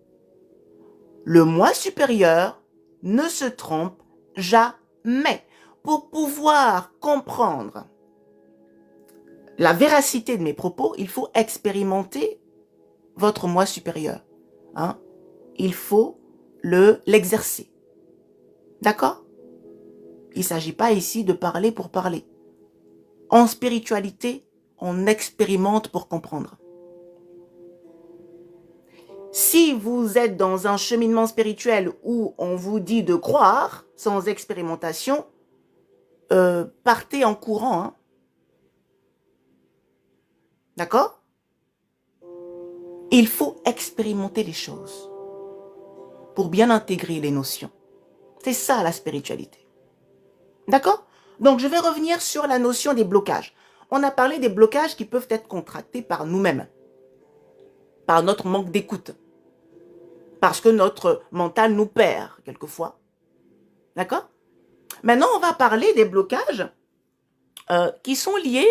le moi supérieur ne se trompe jamais. Pour pouvoir comprendre la véracité de mes propos, il faut expérimenter votre moi supérieur. Hein? Il faut l'exercer. D'accord? Il ne s'agit pas ici de parler pour parler. En spiritualité, on expérimente pour comprendre. Si vous êtes dans un cheminement spirituel où on vous dit de croire sans expérimentation, partez en courant. Hein? D'accord? Il faut expérimenter les choses pour bien intégrer les notions. C'est ça la spiritualité. D'accord? Donc, je vais revenir sur la notion des blocages. On a parlé des blocages qui peuvent être contractés par nous-mêmes, par notre manque d'écoute, parce que notre mental nous perd quelquefois. D'accord? Maintenant, on va parler des blocages qui sont liés,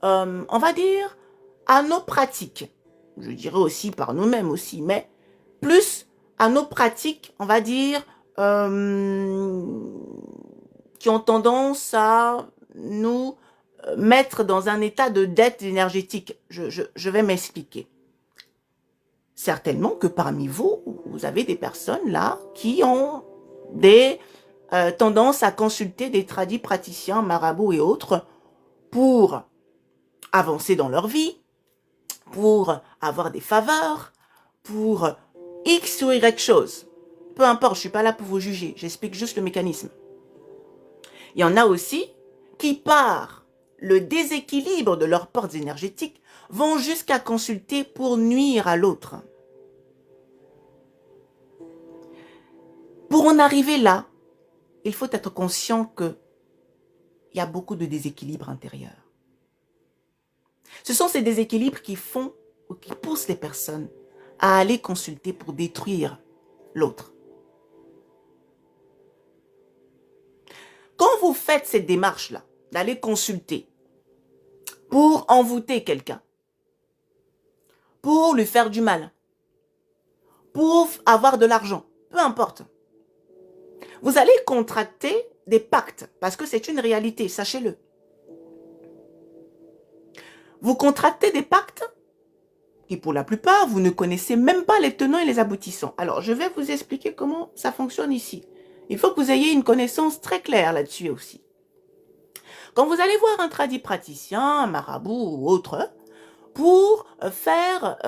on va dire, à nos pratiques. Je dirais aussi par nous-mêmes aussi, mais plus à nos pratiques, on va dire, qui ont tendance à nous mettre dans un état de dette énergétique. Je vais m'expliquer. Certainement que parmi vous, vous avez des personnes là qui ont des tendances à consulter des tradis praticiens, marabouts et autres pour avancer dans leur vie, pour avoir des faveurs, pour X ou Y chose. Peu importe, je ne suis pas là pour vous juger, j'explique juste le mécanisme. Il y en a aussi qui, par le déséquilibre de leurs portes énergétiques, vont jusqu'à consulter pour nuire à l'autre. Pour en arriver là, il faut être conscient qu'il y a beaucoup de déséquilibres intérieurs. Ce sont ces déséquilibres qui font ou qui poussent les personnes à aller consulter pour détruire l'autre. Quand vous faites cette démarche-là, d'aller consulter pour envoûter quelqu'un, pour lui faire du mal, pour avoir de l'argent, peu importe, vous allez contracter des pactes, parce que c'est une réalité, sachez-le. Vous contractez des pactes et pour la plupart, vous ne connaissez même pas les tenants et les aboutissants. Alors, je vais vous expliquer comment ça fonctionne ici. Il faut que vous ayez une connaissance très claire là-dessus aussi. Quand vous allez voir un tradit praticien, un marabout ou autre, pour faire,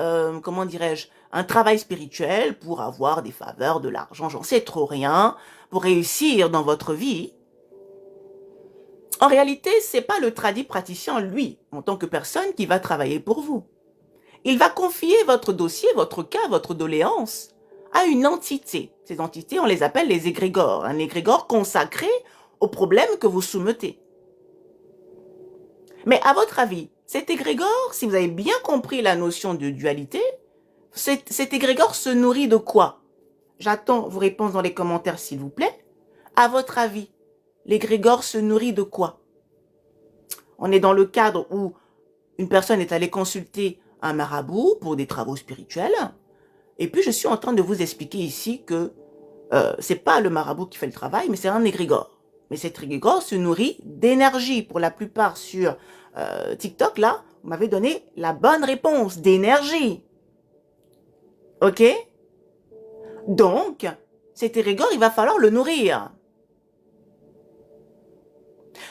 comment dirais-je, un travail spirituel, pour avoir des faveurs, de l'argent, j'en sais trop rien, pour réussir dans votre vie, en réalité, ce n'est pas le tradit praticien, lui, en tant que personne, qui va travailler pour vous. Il va confier votre dossier, votre cas, votre doléance à une entité. Ces entités, on les appelle les égrégores. Un égrégore consacré au problème que vous soumettez. Mais à votre avis, cet égrégore, si vous avez bien compris la notion de dualité, cet égrégore se nourrit de quoi? J'attends vos réponses dans les commentaires, s'il vous plaît. À votre avis, l'égrégore se nourrit de quoi? On est dans le cadre où une personne est allée consulter un marabout pour des travaux spirituels. Et puis, je suis en train de vous expliquer ici que c'est pas le marabout qui fait le travail, mais c'est un égrégore. Mais cet égrégore se nourrit d'énergie. Pour la plupart sur TikTok, là, vous m'avez donné la bonne réponse, d'énergie. OK? Donc, cet égrégore, il va falloir le nourrir.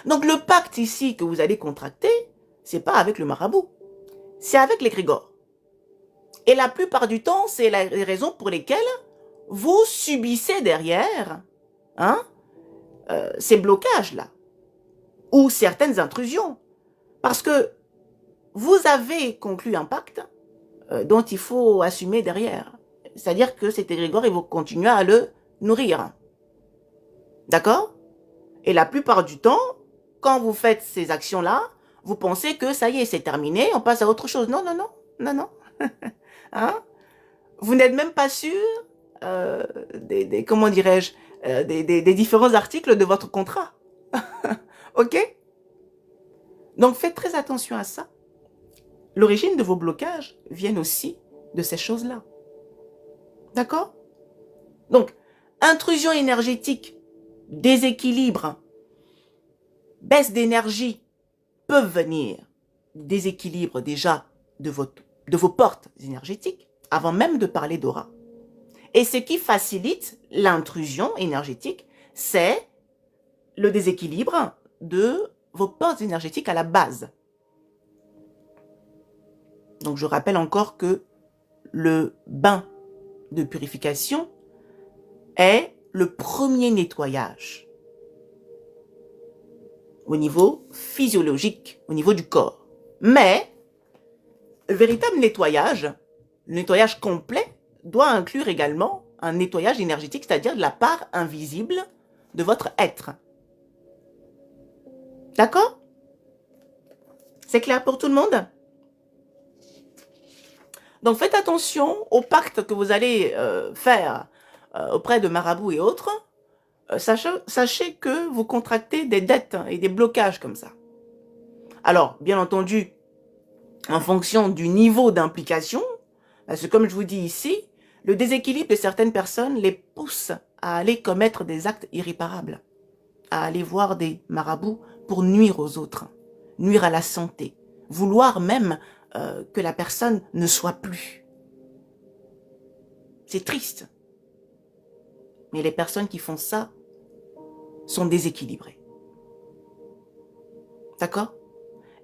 Donc, le pacte ici que vous allez contracter, c'est pas avec le marabout, c'est avec l'égrégore. Et la plupart du temps, c'est les raisons pour lesquelles vous subissez derrière ces blocages-là, ou certaines intrusions. Parce que vous avez conclu un pacte dont il faut assumer derrière. C'est-à-dire que cet égrégore, il va continuer à le nourrir. D'accord? Et la plupart du temps, quand vous faites ces actions-là, vous pensez que ça y est, c'est terminé, on passe à autre chose. Non, non, non, non, non. Vous n'êtes même pas sûr comment dirais-je, des différents articles de votre contrat. OK? Donc, faites très attention à ça. L'origine de vos blocages vient aussi de ces choses-là. D'accord? Donc, intrusion énergétique, déséquilibre, baisse d'énergie peuvent venir déséquilibre déjà de vos portes énergétiques, avant même de parler d'aura. Et ce qui facilite l'intrusion énergétique, c'est le déséquilibre de vos portes énergétiques à la base. Donc, je rappelle encore que le bain de purification est le premier nettoyage au niveau physiologique, au niveau du corps. Mais, le véritable nettoyage, le nettoyage complet, doit inclure également un nettoyage énergétique, c'est-à-dire de la part invisible de votre être. D'accord? C'est clair pour tout le monde? Donc, faites attention au pacte que vous allez faire auprès de marabouts et autres. Sachez que vous contractez des dettes et des blocages comme ça. Alors, bien entendu, en fonction du niveau d'implication, parce que comme je vous dis ici, le déséquilibre de certaines personnes les pousse à aller commettre des actes irréparables, à aller voir des marabouts pour nuire aux autres, nuire à la santé, vouloir même que la personne ne soit plus. C'est triste. Mais les personnes qui font ça sont déséquilibrées. D'accord?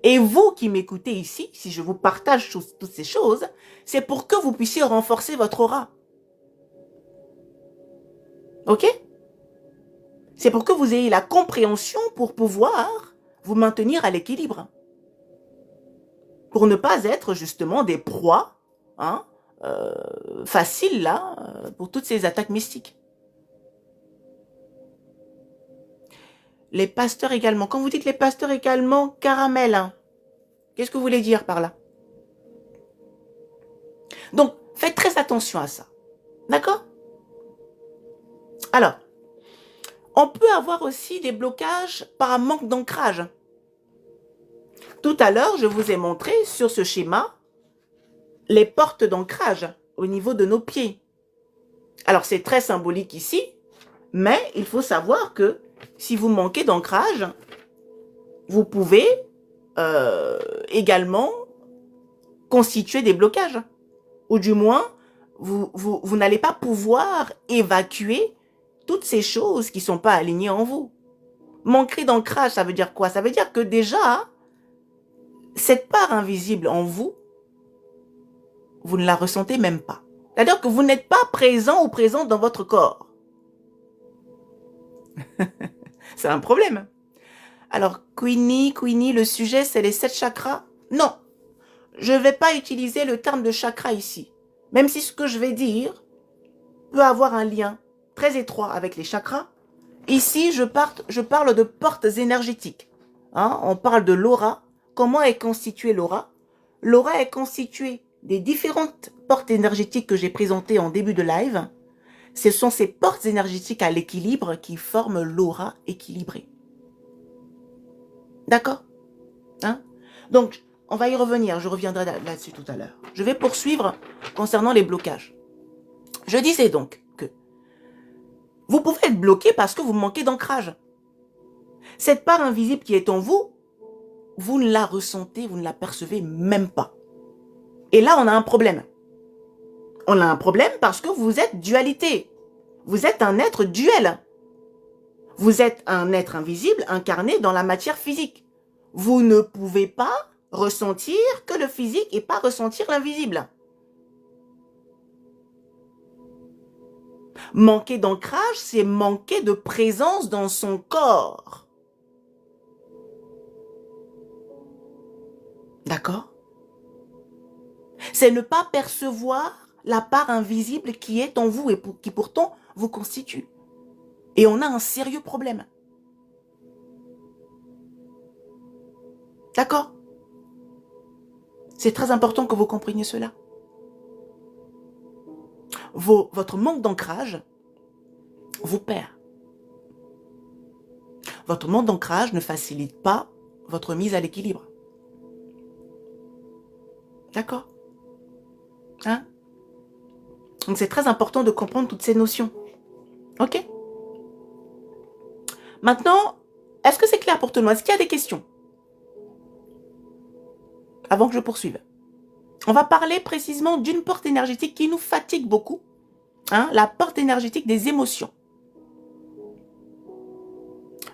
Et vous qui m'écoutez ici, si je vous partage toutes ces choses, c'est pour que vous puissiez renforcer votre aura. OK? C'est pour que vous ayez la compréhension pour pouvoir vous maintenir à l'équilibre. Pour ne pas être justement des proies faciles là, pour toutes ces attaques mystiques. Les pasteurs également. Quand vous dites les pasteurs également, caramel, qu'est-ce que vous voulez dire par là? Donc, faites très attention à ça. D'accord? Alors, on peut avoir aussi des blocages par manque d'ancrage. Tout à l'heure, je vous ai montré sur ce schéma les portes d'ancrage au niveau de nos pieds. Alors, c'est très symbolique ici, mais il faut savoir que si vous manquez d'ancrage, vous pouvez également constituer des blocages. Ou du moins, vous n'allez pas pouvoir évacuer toutes ces choses qui ne sont pas alignées en vous. Manquer d'ancrage, ça veut dire quoi? Ça veut dire que déjà, cette part invisible en vous, vous ne la ressentez même pas. C'est-à-dire que vous n'êtes pas présent ou présente dans votre corps. C'est un problème. Alors, Queenie, le sujet, c'est les 7 chakras? Non, je ne vais pas utiliser le terme de chakra ici. Même si ce que je vais dire peut avoir un lien très étroit avec les chakras. Ici, je parle de portes énergétiques. On parle de l'aura. Comment est constituée l'aura? L'aura est constituée des différentes portes énergétiques que j'ai présentées en début de live. Ce sont ces portes énergétiques à l'équilibre qui forment l'aura équilibrée. D'accord? Hein? Donc, on va y revenir. Je reviendrai là-dessus tout à l'heure. Je vais poursuivre concernant les blocages. Je disais donc que vous pouvez être bloqué parce que vous manquez d'ancrage. Cette part invisible qui est en vous, vous ne la ressentez, vous ne la percevez même pas. Et là, on a un problème. On a un problème parce que vous êtes dualité. Vous êtes un être duel. Vous êtes un être invisible incarné dans la matière physique. Vous ne pouvez pas ressentir que le physique et pas ressentir l'invisible. Manquer d'ancrage, c'est manquer de présence dans son corps. D'accord? C'est ne pas percevoir la part invisible qui est en vous et qui pourtant vous constitue. Et on a un sérieux problème. D'accord? C'est très important que vous compreniez cela. Votre manque d'ancrage vous perd. Votre manque d'ancrage ne facilite pas votre mise à l'équilibre. D'accord? Hein? Donc c'est très important de comprendre toutes ces notions. Ok? Maintenant, est-ce que c'est clair pour tout le monde? Est-ce qu'il y a des questions? Avant que je poursuive. On va parler précisément d'une porte énergétique qui nous fatigue beaucoup. Hein, la porte énergétique des émotions.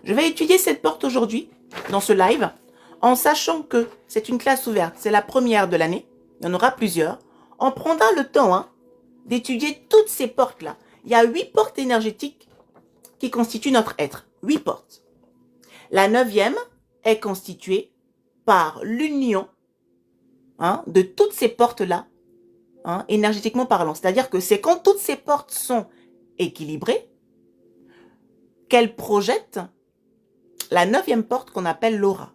Je vais étudier cette porte aujourd'hui, dans ce live, en sachant que c'est une classe ouverte. C'est la première de l'année. Il y en aura plusieurs. On prendra le temps d'étudier toutes ces portes-là. Il y a 8 portes énergétiques qui constituent notre être. 8 portes. La 9e est constituée par l'union de toutes ces portes-là, énergétiquement parlant. C'est-à-dire que c'est quand toutes ces portes sont équilibrées qu'elles projettent la 9e porte qu'on appelle l'aura.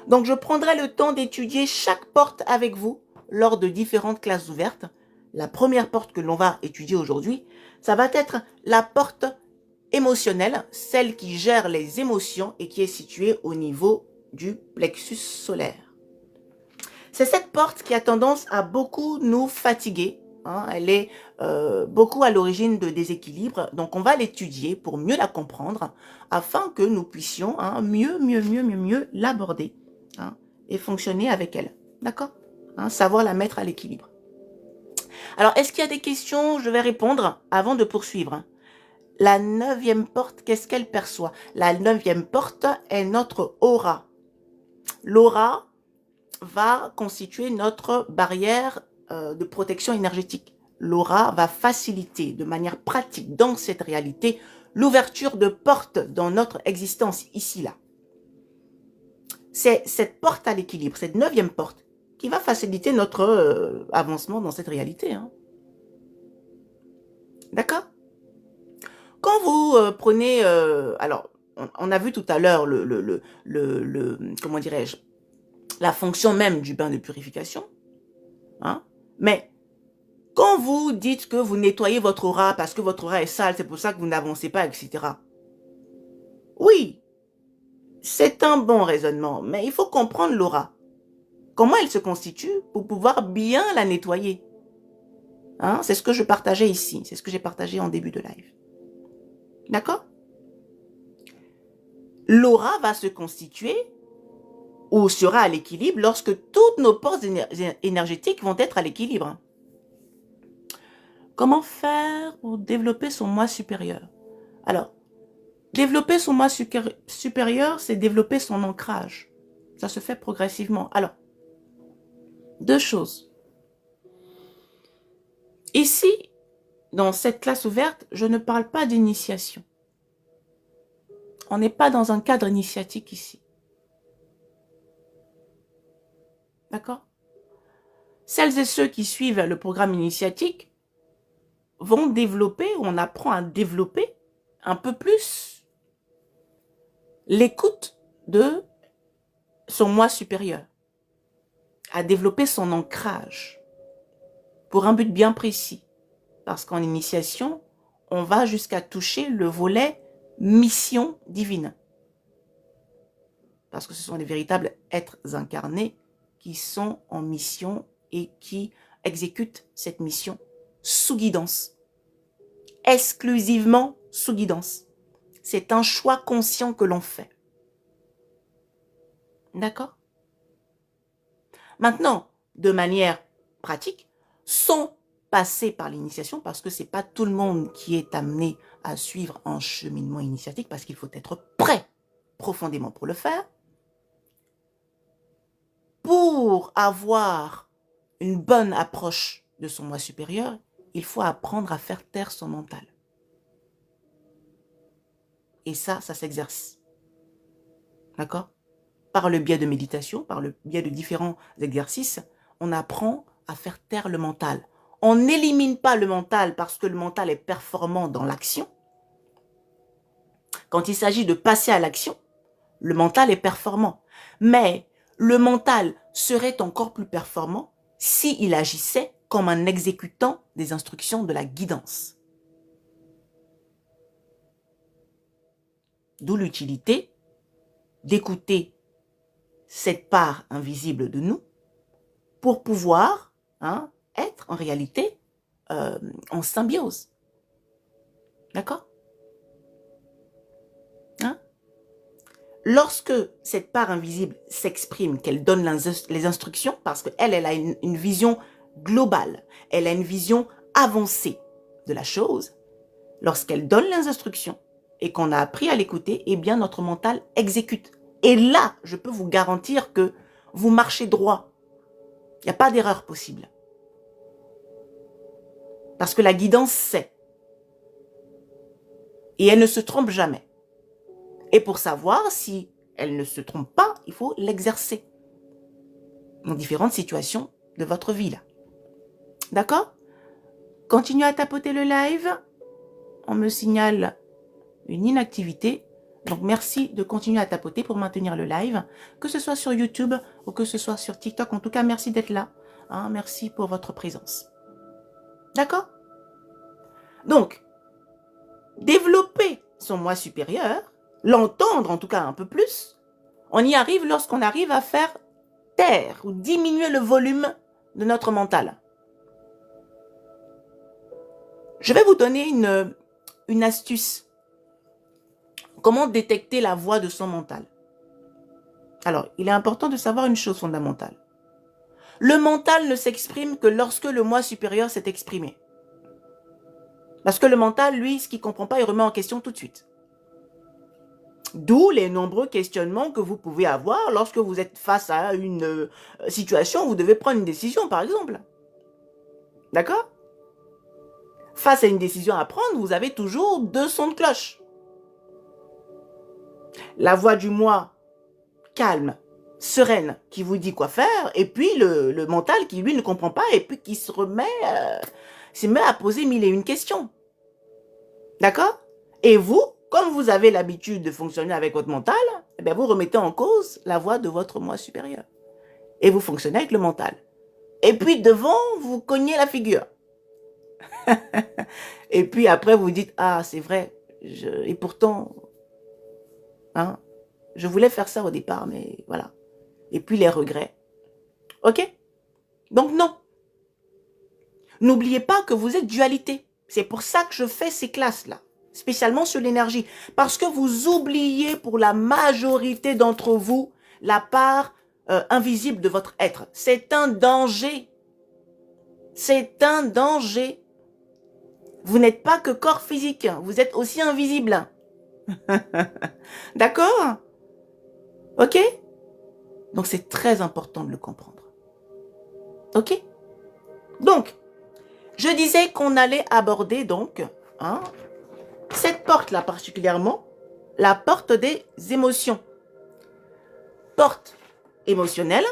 Donc je prendrai le temps d'étudier chaque porte avec vous lors de différentes classes ouvertes. La première porte que l'on va étudier aujourd'hui, ça va être la porte émotionnelle, celle qui gère les émotions et qui est située au niveau du plexus solaire. C'est cette porte qui a tendance à beaucoup nous fatiguer. Elle est beaucoup à l'origine de déséquilibre. Donc, on va l'étudier pour mieux la comprendre afin que nous puissions mieux l'aborder et fonctionner avec elle. D'accord? Savoir la mettre à l'équilibre. Alors, est-ce qu'il y a des questions? Je vais répondre avant de poursuivre. La 9e porte, qu'est-ce qu'elle perçoit? La 9e porte est notre aura. L'aura va constituer notre barrière de protection énergétique. L'aura va faciliter de manière pratique dans cette réalité l'ouverture de portes dans notre existence ici-là. C'est cette porte à l'équilibre, cette 9e porte, qui va faciliter notre avancement dans cette réalité. D'accord? Quand vous prenez... alors, on a vu tout à l'heure comment dirais-je, la fonction même du bain de purification. Mais quand vous dites que vous nettoyez votre aura parce que votre aura est sale, c'est pour ça que vous n'avancez pas, etc. Oui, c'est un bon raisonnement, mais il faut comprendre l'aura. Comment elle se constitue pour pouvoir bien la nettoyer. C'est ce que je partageais ici, c'est ce que j'ai partagé en début de live. D'accord? L'aura va se constituer ou sera à l'équilibre lorsque toutes nos portes énergétiques vont être à l'équilibre. Comment faire pour développer son moi supérieur? Alors, développer son moi supérieur, c'est développer son ancrage. Ça se fait progressivement. Alors, 2 choses. Ici, dans cette classe ouverte, je ne parle pas d'initiation. On n'est pas dans un cadre initiatique ici. D'accord? Celles et ceux qui suivent le programme initiatique vont développer, on apprend à développer un peu plus l'écoute de son moi supérieur, à développer son ancrage pour un but bien précis. Parce qu'en initiation, on va jusqu'à toucher le volet mission divine. Parce que ce sont les véritables êtres incarnés qui sont en mission et qui exécutent cette mission sous guidance. Exclusivement sous guidance. C'est un choix conscient que l'on fait. D'accord? Maintenant, de manière pratique, sans passer par l'initiation, parce que ce n'est pas tout le monde qui est amené à suivre un cheminement initiatique, parce qu'il faut être prêt profondément pour le faire. Pour avoir une bonne approche de son moi supérieur, il faut apprendre à faire taire son mental. Et ça s'exerce. D'accord? Par le biais de méditation, par le biais de différents exercices, on apprend à faire taire le mental. On n'élimine pas le mental parce que le mental est performant dans l'action. Quand il s'agit de passer à l'action, le mental est performant. Mais le mental serait encore plus performant s'il agissait comme un exécutant des instructions de la guidance. D'où l'utilité d'écouter cette part invisible de nous pour pouvoir être en réalité en symbiose. D'accord? Lorsque cette part invisible s'exprime, qu'elle donne les instructions, parce qu'elle a une vision globale, elle a une vision avancée de la chose, lorsqu'elle donne les instructions et qu'on a appris à l'écouter, eh bien notre mental exécute. Et là, je peux vous garantir que vous marchez droit. Il n'y a pas d'erreur possible. Parce que la guidance sait. Et elle ne se trompe jamais. Et pour savoir si elle ne se trompe pas, il faut l'exercer dans différentes situations de votre vie là. D'accord? Continuez à tapoter le live. On me signale une inactivité. Donc merci de continuer à tapoter pour maintenir le live, que ce soit sur YouTube ou que ce soit sur TikTok. En tout cas, merci d'être là. Merci pour votre présence. D'accord? Donc, développer son moi supérieur, l'entendre en tout cas un peu plus, on y arrive lorsqu'on arrive à faire taire ou diminuer le volume de notre mental. Je vais vous donner une astuce. Comment détecter la voix de son mental? Alors, il est important de savoir une chose fondamentale. Le mental ne s'exprime que lorsque le moi supérieur s'est exprimé. Parce que le mental, lui, ce qu'il ne comprend pas, il remet en question tout de suite. D'où les nombreux questionnements que vous pouvez avoir lorsque vous êtes face à une situation où vous devez prendre une décision, par exemple. D'accord? Face à une décision à prendre, vous avez toujours deux sons de cloche. La voix du moi calme, sereine, qui vous dit quoi faire, et puis le mental qui, lui, ne comprend pas, et puis qui se met à poser mille et une questions. D'accord? Et vous, comme vous avez l'habitude de fonctionner avec votre mental, eh bien vous remettez en cause la voix de votre moi supérieur. Et vous fonctionnez avec le mental. Et puis devant, vous cognez la figure. Et puis après, vous dites, ah, c'est vrai, et pourtant, je voulais faire ça au départ, mais voilà. Et puis les regrets. Ok? Donc non. N'oubliez pas que vous êtes dualité. C'est pour ça que je fais ces classes-là, spécialement sur l'énergie. Parce que vous oubliez pour la majorité d'entre vous la part invisible de votre être. C'est un danger. C'est un danger. Vous n'êtes pas que corps physique, vous êtes aussi invisible. D'accord? Ok? Donc c'est très important de le comprendre. Ok? Donc, je disais qu'on allait aborder donc cette porte-là particulièrement, la porte des émotions. Porte émotionnelle,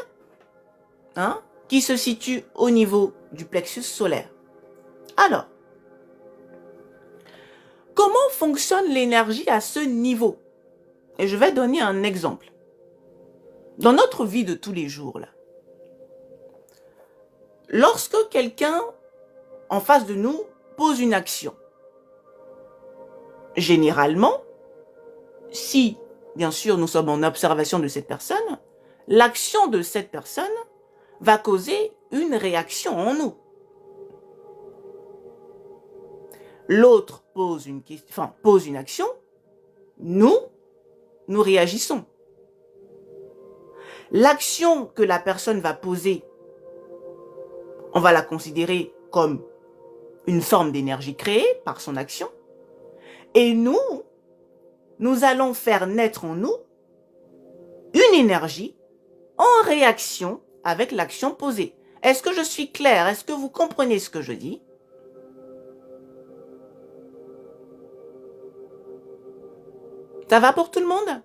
qui se situe au niveau du plexus solaire. Alors, comment fonctionne l'énergie à ce niveau? Et je vais donner un exemple. Dans notre vie de tous les jours, là, lorsque quelqu'un en face de nous pose une action. Généralement, si, bien sûr, nous sommes en observation de cette personne, l'action de cette personne va causer une réaction en nous. L'autre pose une action, nous réagissons. L'action que la personne va poser, on va la considérer comme une forme d'énergie créée par son action. Et nous allons faire naître en nous une énergie en réaction avec l'action posée. Est-ce que je suis claire? Est-ce que vous comprenez ce que je dis? Ça va pour tout le monde?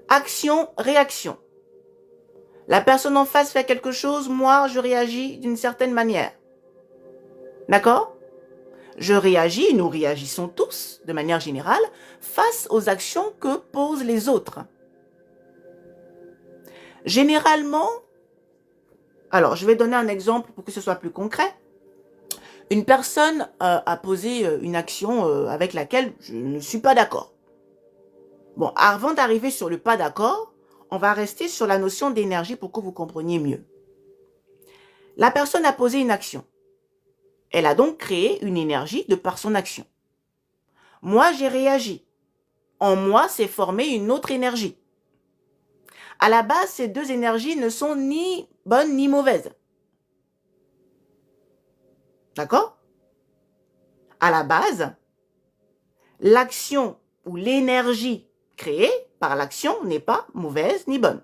Action, réaction. La personne en face fait quelque chose, moi je réagis d'une certaine manière. D'accord? Je réagis, nous réagissons tous, de manière générale, face aux actions que posent les autres. Généralement, alors je vais donner un exemple pour que ce soit plus concret. Une personne a posé une action avec laquelle je ne suis pas d'accord. Bon, avant d'arriver sur le pas d'accord, on va rester sur la notion d'énergie pour que vous compreniez mieux. La personne a posé une action. Elle a donc créé une énergie de par son action. Moi, j'ai réagi. En moi, s'est formée une autre énergie. À la base, ces deux énergies ne sont ni bonnes ni mauvaises. D'accord? À la base, l'action ou l'énergie créée par l'action n'est pas mauvaise ni bonne.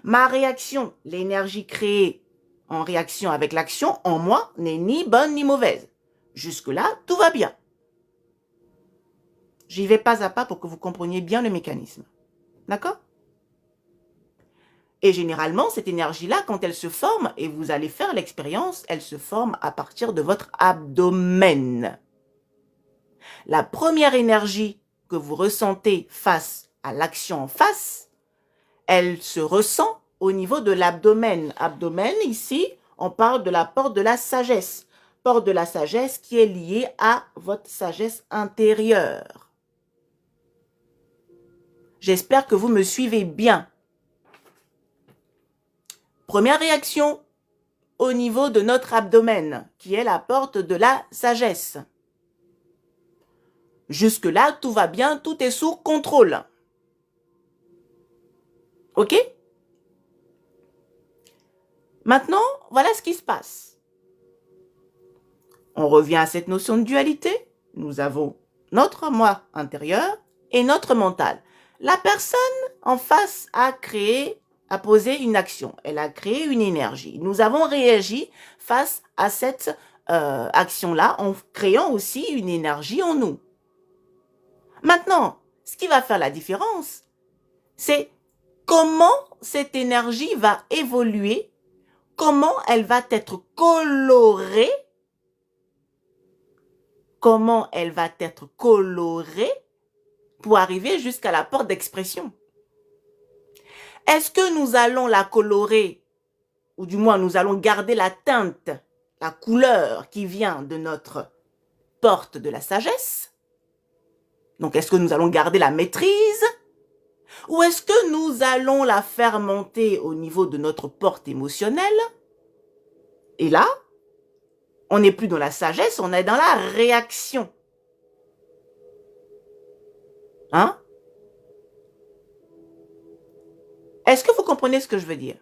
Ma réaction, l'énergie créée en réaction avec l'action, en moi, n'est ni bonne ni mauvaise. Jusque-là, tout va bien. J'y vais pas à pas pour que vous compreniez bien le mécanisme. D'accord? Et généralement, cette énergie-là, quand elle se forme, et vous allez faire l'expérience, elle se forme à partir de votre abdomen. La première énergie que vous ressentez face à l'action en face, elle se ressent au niveau de l'abdomen. Abdomen, ici, on parle de la porte de la sagesse. Porte de la sagesse qui est liée à votre sagesse intérieure. J'espère que vous me suivez bien. Première réaction au niveau de notre abdomen, qui est la porte de la sagesse. Jusque-là, tout va bien, tout est sous contrôle. Ok? Maintenant, voilà ce qui se passe. On revient à cette notion de dualité. Nous avons notre moi intérieur et notre mental. La personne en face a posé une action. Elle a créé une énergie. Nous avons réagi face à cette action-là en créant aussi une énergie en nous. Maintenant, ce qui va faire la différence, c'est comment cette énergie va évoluer, comment elle va être colorée, pour arriver jusqu'à la porte d'expression. Est-ce que nous allons la colorer, ou du moins nous allons garder la teinte, la couleur qui vient de notre porte de la sagesse? Donc, est-ce que nous allons garder la maîtrise? Ou est-ce que nous allons la faire monter au niveau de notre porte émotionnelle? Et là, on n'est plus dans la sagesse, on est dans la réaction. Hein? Est-ce que vous comprenez ce que je veux dire?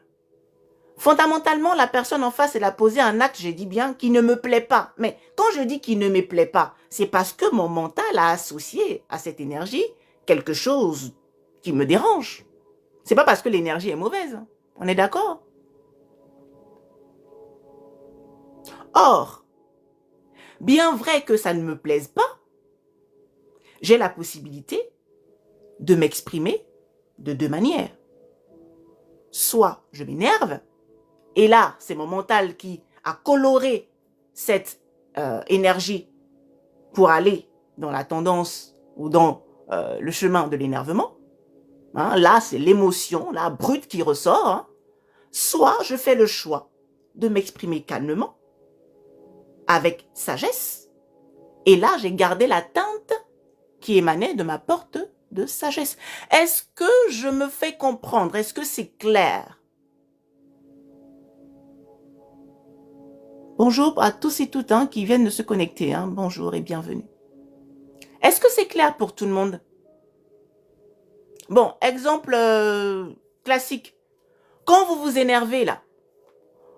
Fondamentalement, la personne en face, elle a posé un acte, j'ai dit bien, qui ne me plaît pas. Mais quand je dis qu'il ne me plaît pas, c'est parce que mon mental a associé à cette énergie quelque chose qui me dérange. C'est pas parce que l'énergie est mauvaise. On est d'accord? Or, bien vrai que ça ne me plaise pas, j'ai la possibilité de m'exprimer de deux manières. Soit je m'énerve, et là, c'est mon mental qui a coloré cette énergie pour aller dans la tendance ou dans le chemin de l'énervement. Hein, là, c'est l'émotion, la brute qui ressort. Hein. Soit je fais le choix de m'exprimer calmement. avec sagesse. Et là, j'ai gardé la teinte qui émanait de ma porte de sagesse. Est-ce que je me fais comprendre? Est-ce que c'est clair? Bonjour à tous et toutes qui viennent de se connecter. Bonjour et bienvenue. Est-ce que c'est clair pour tout le monde? Bon, exemple classique. Quand vous vous énervez là,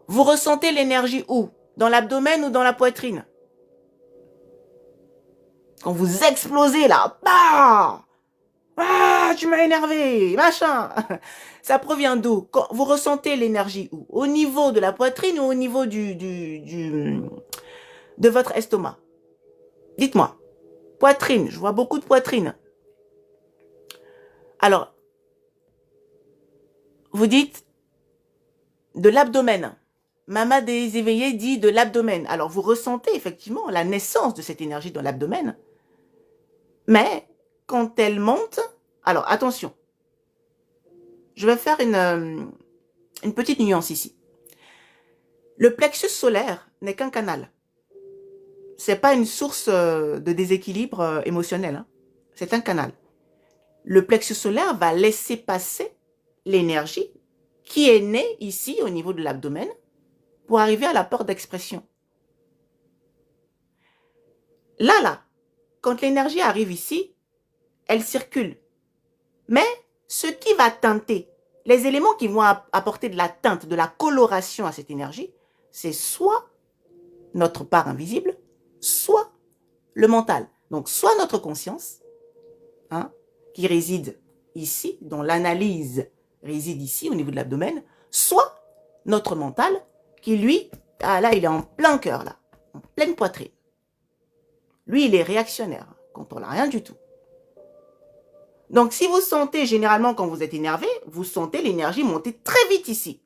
vous ressentez l'énergie où? Dans l'abdomen ou dans la poitrine? Quand vous explosez là, bah! Ah, tu m'as énervé, machin. Ça provient d'où? Quand vous ressentez l'énergie où? Au niveau de la poitrine ou au niveau de votre estomac? Dites-moi. Poitrine, je vois beaucoup de poitrine. Alors, vous dites de l'abdomen. Mama des éveillés dit de l'abdomen. Alors, vous ressentez effectivement la naissance de cette énergie dans l'abdomen. Mais, quand elle monte... Alors, attention. Je vais faire une petite nuance ici. Le plexus solaire n'est qu'un canal. C'est pas une source de déséquilibre émotionnel. C'est un canal. Le plexus solaire va laisser passer l'énergie qui est née ici au niveau de l'abdomen pour arriver à la porte d'expression. Là, quand l'énergie arrive ici, elle circule. Mais ce qui va teinter, les éléments qui vont apporter de la teinte, de la coloration à cette énergie, c'est soit notre part invisible, soit le mental. Donc, soit notre conscience, qui réside ici, dont l'analyse réside ici, au niveau de l'abdomen, soit notre mental, qui lui, là, il est en plein cœur, là, en pleine poitrine. Lui, il est réactionnaire, contrôle rien du tout. Donc, si vous sentez, généralement, quand vous êtes énervé, vous sentez l'énergie monter très vite ici.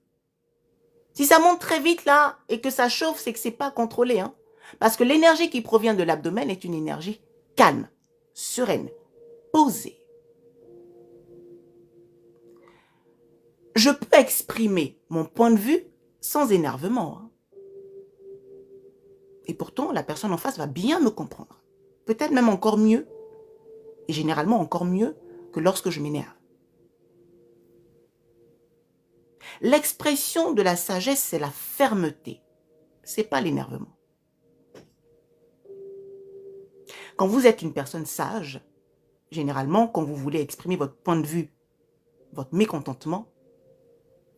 Si ça monte très vite, là, et que ça chauffe, c'est que c'est pas contrôlé, Parce que l'énergie qui provient de l'abdomen est une énergie calme, sereine, posée. Je peux exprimer mon point de vue sans énervement. Et pourtant, la personne en face va bien me comprendre. Peut-être même encore mieux, et généralement encore mieux que lorsque je m'énerve. L'expression de la sagesse, c'est la fermeté. C'est pas l'énervement. Quand vous êtes une personne sage, généralement, quand vous voulez exprimer votre point de vue, votre mécontentement,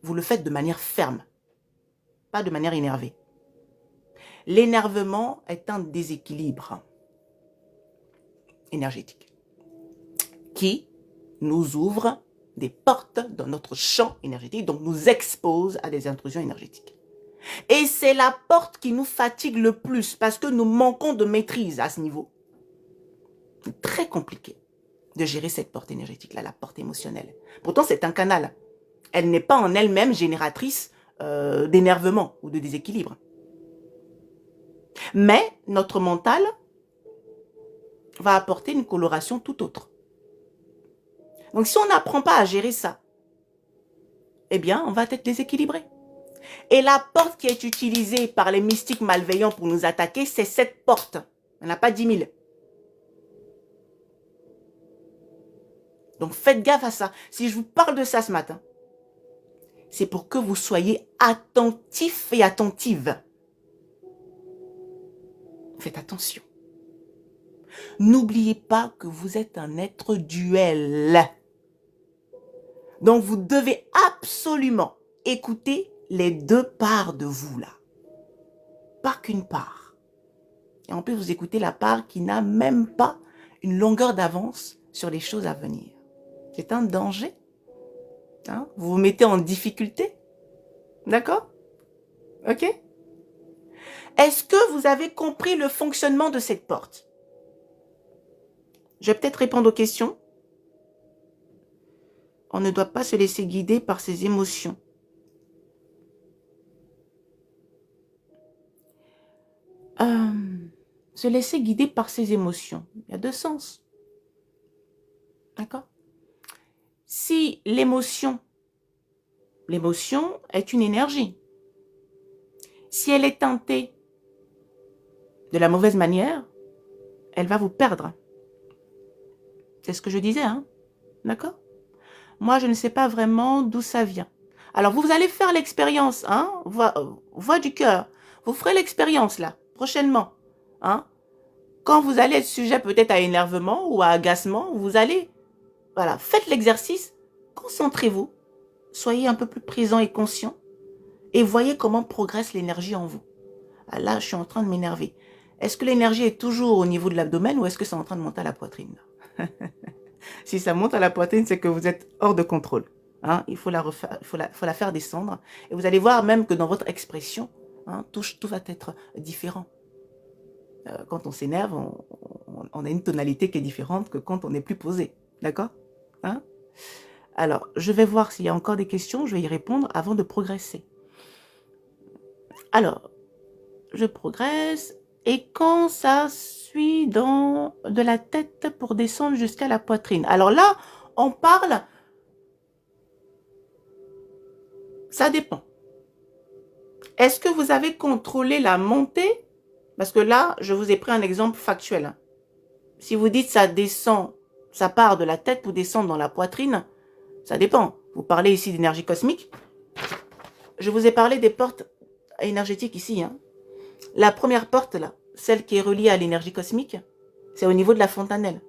vous le faites de manière ferme, pas de manière énervée. L'énervement est un déséquilibre énergétique qui nous ouvre des portes dans notre champ énergétique, donc nous expose à des intrusions énergétiques. Et c'est la porte qui nous fatigue le plus parce que nous manquons de maîtrise à ce niveau. C'est très compliqué de gérer cette porte énergétique-là, la porte émotionnelle. Pourtant, c'est un canal. Elle n'est pas en elle-même génératrice d'énervement ou de déséquilibre. Mais notre mental va apporter une coloration tout autre. Donc, si on n'apprend pas à gérer ça, eh bien, on va être déséquilibré. Et la porte qui est utilisée par les mystiques malveillants pour nous attaquer, c'est cette porte. Il n'y en a pas 10 000. Donc, faites gaffe à ça. Si je vous parle de ça ce matin, c'est pour que vous soyez attentifs et attentives. Faites attention. N'oubliez pas que vous êtes un être duel. Donc, vous devez absolument écouter les deux parts de vous, là. Pas qu'une part. Et en plus, vous écoutez la part qui n'a même pas une longueur d'avance sur les choses à venir. C'est un danger. Vous vous mettez en difficulté. D'accord? Ok? Est-ce que vous avez compris le fonctionnement de cette porte? Je vais peut-être répondre aux questions. On ne doit pas se laisser guider par ses émotions. Se laisser guider par ses émotions. Il y a deux sens. D'accord? Si l'émotion est une énergie, si elle est teintée de la mauvaise manière, elle va vous perdre. C'est ce que je disais, hein? D'accord? Moi, je ne sais pas vraiment d'où ça vient. Alors, vous allez faire l'expérience, hein? Voix du cœur. Vous ferez l'expérience, là, prochainement. Hein? Quand vous allez être sujet peut-être à énervement ou à agacement, vous allez, voilà, faites l'exercice, concentrez-vous, soyez un peu plus présent et conscient, et voyez comment progresse l'énergie en vous. Ah, là, je suis en train de m'énerver. Est-ce que l'énergie est toujours au niveau de l'abdomen ou est-ce que c'est en train de monter à la poitrine? Si ça monte à la poitrine, c'est que vous êtes hors de contrôle. Hein? Il faut la refaire, faut la faire descendre. Et vous allez voir même que dans votre expression, hein, tout va être différent. Quand on s'énerve, on a une tonalité qui est différente que quand on est plus posé. D'accord? Hein? Alors, je vais voir s'il y a encore des questions. Je vais y répondre avant de progresser. Alors, je progresse. Et quand ça suit de la tête pour descendre jusqu'à la poitrine. Alors là, on parle, ça dépend. Est-ce que vous avez contrôlé la montée? Parce que là, je vous ai pris un exemple factuel. Si vous dites ça descend, ça part de la tête pour descendre dans la poitrine, ça dépend. Vous parlez ici d'énergie cosmique. Je vous ai parlé des portes énergétiques ici. Hein. La première porte, là, celle qui est reliée à l'énergie cosmique, c'est au niveau de la fontanelle.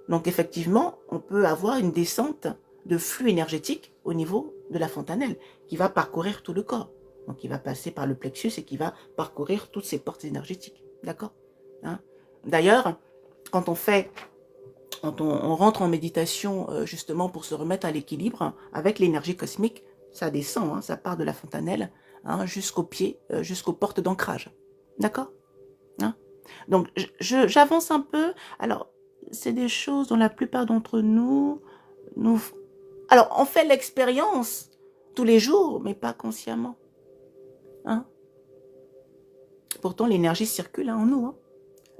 Donc effectivement, on peut avoir une descente de flux énergétique au niveau de la fontanelle qui va parcourir tout le corps. Donc il va passer par le plexus et qui va parcourir toutes ces portes énergétiques. D'accord? Hein? D'ailleurs, quand on rentre en méditation justement pour se remettre à l'équilibre avec l'énergie cosmique, ça descend, hein, ça part de la fontanelle hein, jusqu'aux pieds, jusqu'aux portes d'ancrage. D'accord? Hein? Donc j'avance un peu. Alors, c'est des choses dont la plupart d'entre nous... Alors, on fait l'expérience tous les jours, mais pas consciemment. Hein? Pourtant, l'énergie circule en nous. Hein?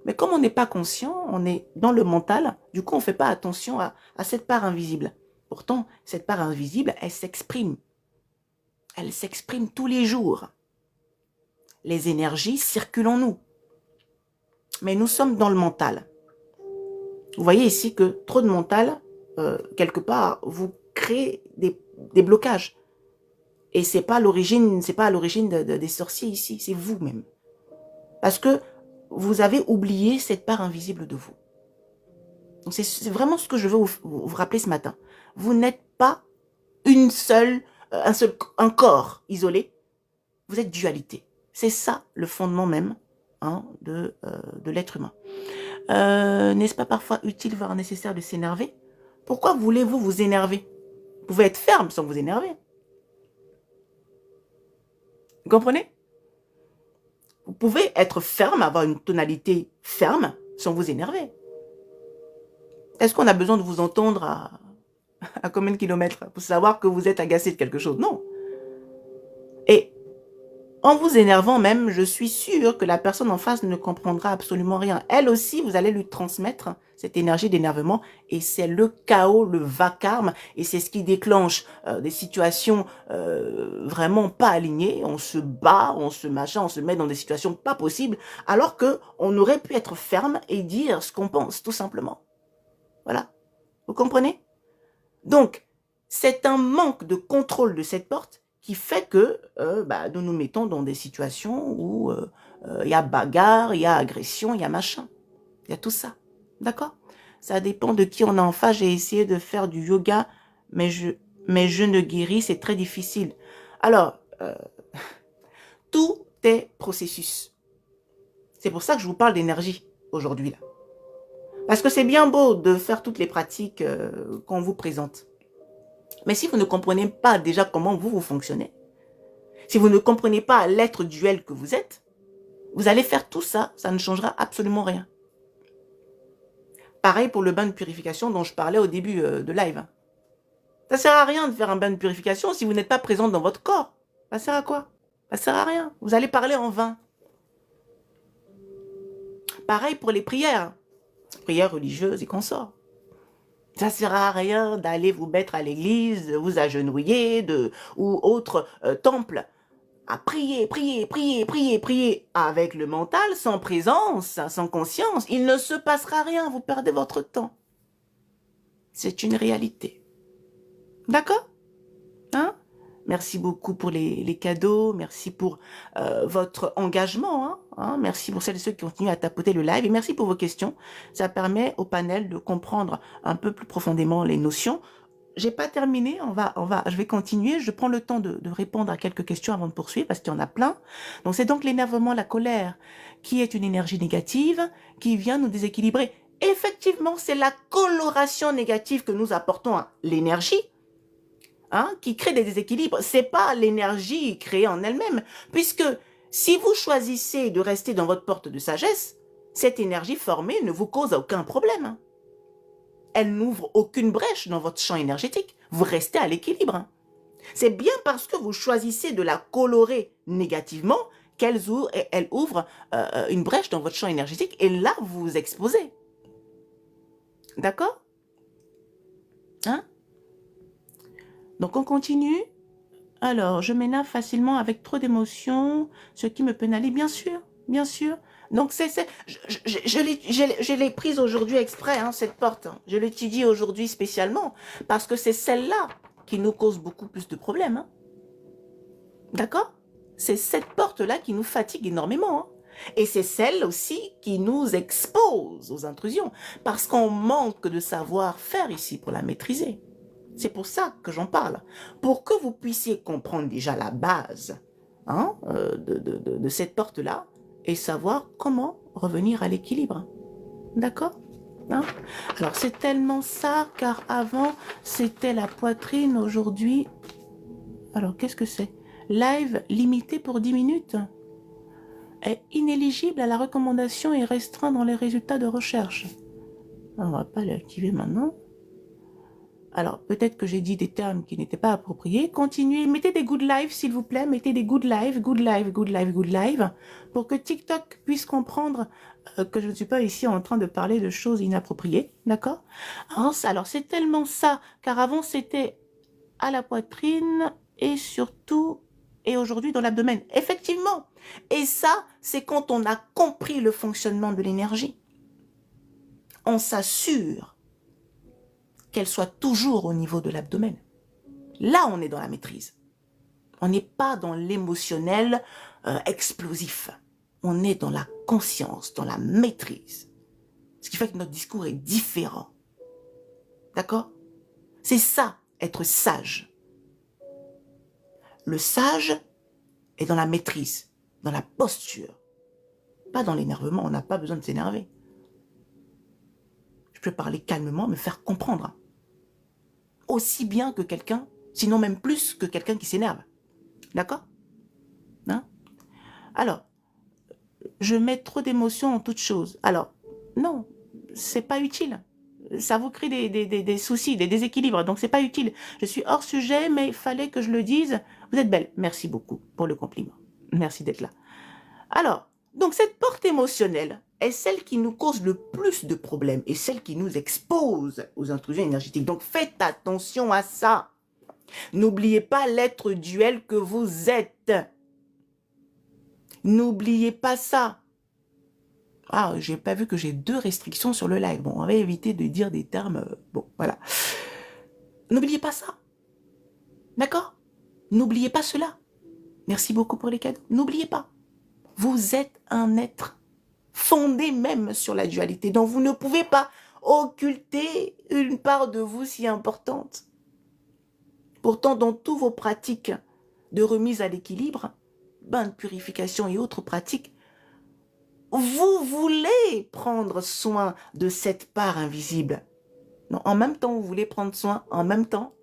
Mais comme on n'est pas conscient, on est dans le mental, du coup, on ne fait pas attention à cette part invisible. Pourtant, cette part invisible, elle s'exprime. Elle s'exprime tous les jours. Les énergies circulent en nous. Mais nous sommes dans le mental. Vous voyez ici que trop de mental, quelque part, vous crée des blocages. Et c'est pas à l'origine des sorciers ici, c'est vous-même. Parce que vous avez oublié cette part invisible de vous. Donc c'est vraiment ce que je veux vous rappeler ce matin. Vous n'êtes pas un corps isolé. Vous êtes dualité. C'est ça le fondement même hein, de l'être humain. N'est-ce pas parfois utile, voire nécessaire de s'énerver? Pourquoi voulez-vous vous énerver? Vous pouvez être ferme sans vous énerver. Vous comprenez? Vous pouvez être ferme, avoir une tonalité ferme sans vous énerver. Est-ce qu'on a besoin de vous entendre à combien de kilomètres pour savoir que vous êtes agacé de quelque chose? Non. Et en vous énervant même, je suis sûre que la personne en face ne comprendra absolument rien. Elle aussi, vous allez lui transmettre cette énergie d'énervement et c'est le chaos, le vacarme et c'est ce qui déclenche des situations vraiment pas alignées. On se bat, on se met dans des situations pas possibles alors que on aurait pu être ferme et dire ce qu'on pense, tout simplement. Voilà. Vous comprenez? Donc, c'est un manque de contrôle de cette porte qui fait que nous nous mettons dans des situations où il y a bagarre, il y a agression, il y a machin. Il y a tout ça. D'accord? Ça dépend de qui on est en face. J'ai essayé de faire du yoga, mais je ne guéris, c'est très difficile. Alors, tout est processus. C'est pour ça que je vous parle d'énergie aujourd'hui. Là. Parce que c'est bien beau de faire toutes les pratiques qu'on vous présente. Mais si vous ne comprenez pas déjà comment vous fonctionnez, si vous ne comprenez pas l'être duel que vous êtes, vous allez faire tout ça, ça ne changera absolument rien. Pareil pour le bain de purification dont je parlais au début de live. Ça ne sert à rien de faire un bain de purification si vous n'êtes pas présent dans votre corps. Ça sert à quoi? Ça ne sert à rien. Vous allez parler en vain. Pareil pour les prières. Prières religieuses et consorts. Ça ne sert à rien d'aller vous mettre à l'église, vous agenouiller ou autre temple. à prier, prier, prier, prier, prier avec le mental, sans présence, sans conscience, il ne se passera rien, vous perdez votre temps. C'est une réalité. D'accord? Hein? Merci beaucoup pour les cadeaux, merci pour votre engagement, merci pour celles et ceux qui continuent à tapoter le live, et merci pour vos questions. Ça permet au panel de comprendre un peu plus profondément les notions. J'ai pas terminé, je vais continuer, je prends le temps de répondre à quelques questions avant de poursuivre, parce qu'il y en a plein. Donc c'est donc l'énervement, la colère, qui est une énergie négative, qui vient nous déséquilibrer. Effectivement, c'est la coloration négative que nous apportons à l'énergie, qui crée des déséquilibres. C'est pas l'énergie créée en elle-même, puisque si vous choisissez de rester dans votre porte de sagesse, cette énergie formée ne vous cause aucun problème. Elle n'ouvre aucune brèche dans votre champ énergétique. Vous restez à l'équilibre. C'est bien parce que vous choisissez de la colorer négativement qu'elle ouvre une brèche dans votre champ énergétique, et là, vous vous exposez. D'accord? Donc, on continue. Alors, je m'énerve facilement avec trop d'émotions, ce qui me pénalise, bien sûr, bien sûr. Donc, je l'ai prise aujourd'hui exprès, cette porte. Je l'étudie aujourd'hui spécialement, parce que c'est celle-là qui nous cause beaucoup plus de problèmes. D'accord? C'est cette porte-là qui nous fatigue énormément. Et c'est celle aussi qui nous expose aux intrusions, parce qu'on manque de savoir-faire ici pour la maîtriser. C'est pour ça que j'en parle, pour que vous puissiez comprendre déjà la base de cette porte-là et savoir comment revenir à l'équilibre. D'accord? Alors, c'est tellement ça, car avant, c'était la poitrine, aujourd'hui... Alors, qu'est-ce que c'est? Live limité pour 10 minutes est inéligible à la recommandation et restreint dans les résultats de recherche. On va pas l'activer maintenant. Alors, peut-être que j'ai dit des termes qui n'étaient pas appropriés. Continuez, mettez des good live, s'il vous plaît. Mettez des good live, good live, good live, good live, pour que TikTok puisse comprendre que je ne suis pas ici en train de parler de choses inappropriées. D'accord? Alors, c'est tellement ça, car avant, c'était à la poitrine et surtout, et aujourd'hui, dans l'abdomen. Effectivement. Et ça, c'est quand on a compris le fonctionnement de l'énergie. On s'assure qu'elle soit toujours au niveau de l'abdomen. Là, on est dans la maîtrise. On n'est pas dans l'émotionnel explosif. On est dans la conscience, dans la maîtrise. Ce qui fait que notre discours est différent. D'accord? C'est ça, être sage. Le sage est dans la maîtrise, dans la posture. Pas dans l'énervement, on n'a pas besoin de s'énerver. Je peux parler calmement, me faire comprendre. Aussi bien que quelqu'un, sinon même plus que quelqu'un qui s'énerve. D'accord? Alors, je mets trop d'émotions en toute chose. Alors, non, c'est pas utile. Ça vous crée des soucis, des déséquilibres, donc c'est pas utile. Je suis hors sujet, mais il fallait que je le dise. Vous êtes belle. Merci beaucoup pour le compliment. Merci d'être là. Alors, donc cette porte émotionnelle est celle qui nous cause le plus de problèmes et celle qui nous expose aux intrusions énergétiques. Donc faites attention à ça. N'oubliez pas l'être duel que vous êtes. N'oubliez pas ça. Ah, j'ai pas vu que j'ai 2 restrictions sur le live. Bon, on va éviter de dire des termes... bon, voilà. N'oubliez pas ça. D'accord? N'oubliez pas cela. Merci beaucoup pour les cadeaux. N'oubliez pas. Vous êtes un être fondé même sur la dualité, donc vous ne pouvez pas occulter une part de vous si importante. Pourtant, dans toutes vos pratiques de remise à l'équilibre, bain de purification et autres pratiques, vous voulez prendre soin de cette part invisible. Non, en même temps, vous voulez prendre soin, en même temps,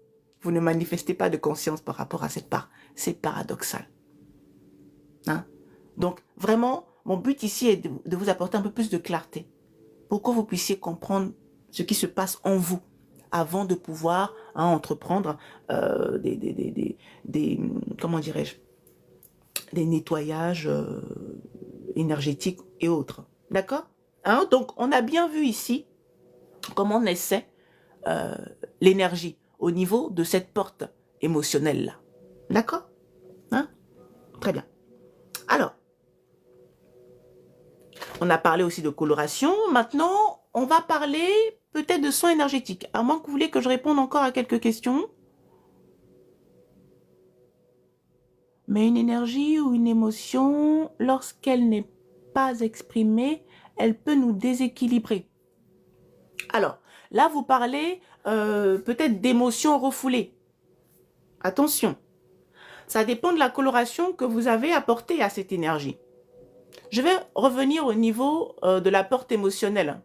vous ne manifestez pas de conscience par rapport à cette part. C'est paradoxal. Donc, vraiment, mon but ici est de vous apporter un peu plus de clarté pour que vous puissiez comprendre ce qui se passe en vous avant de pouvoir entreprendre comment dirais-je, des nettoyages énergétiques et autres. D'accord? Donc, on a bien vu ici comment on essaie l'énergie au niveau de cette porte émotionnelle-là. D'accord? Très bien. Alors, on a parlé aussi de coloration. Maintenant, on va parler peut-être de soins énergétiques. À moins que vous voulez que je réponde encore à quelques questions. Mais une énergie ou une émotion, lorsqu'elle n'est pas exprimée, elle peut nous déséquilibrer. Alors, là, vous parlez peut-être d'émotions refoulées. Attention, ça dépend de la coloration que vous avez apportée à cette énergie. Je vais revenir au niveau de l'apport émotionnel.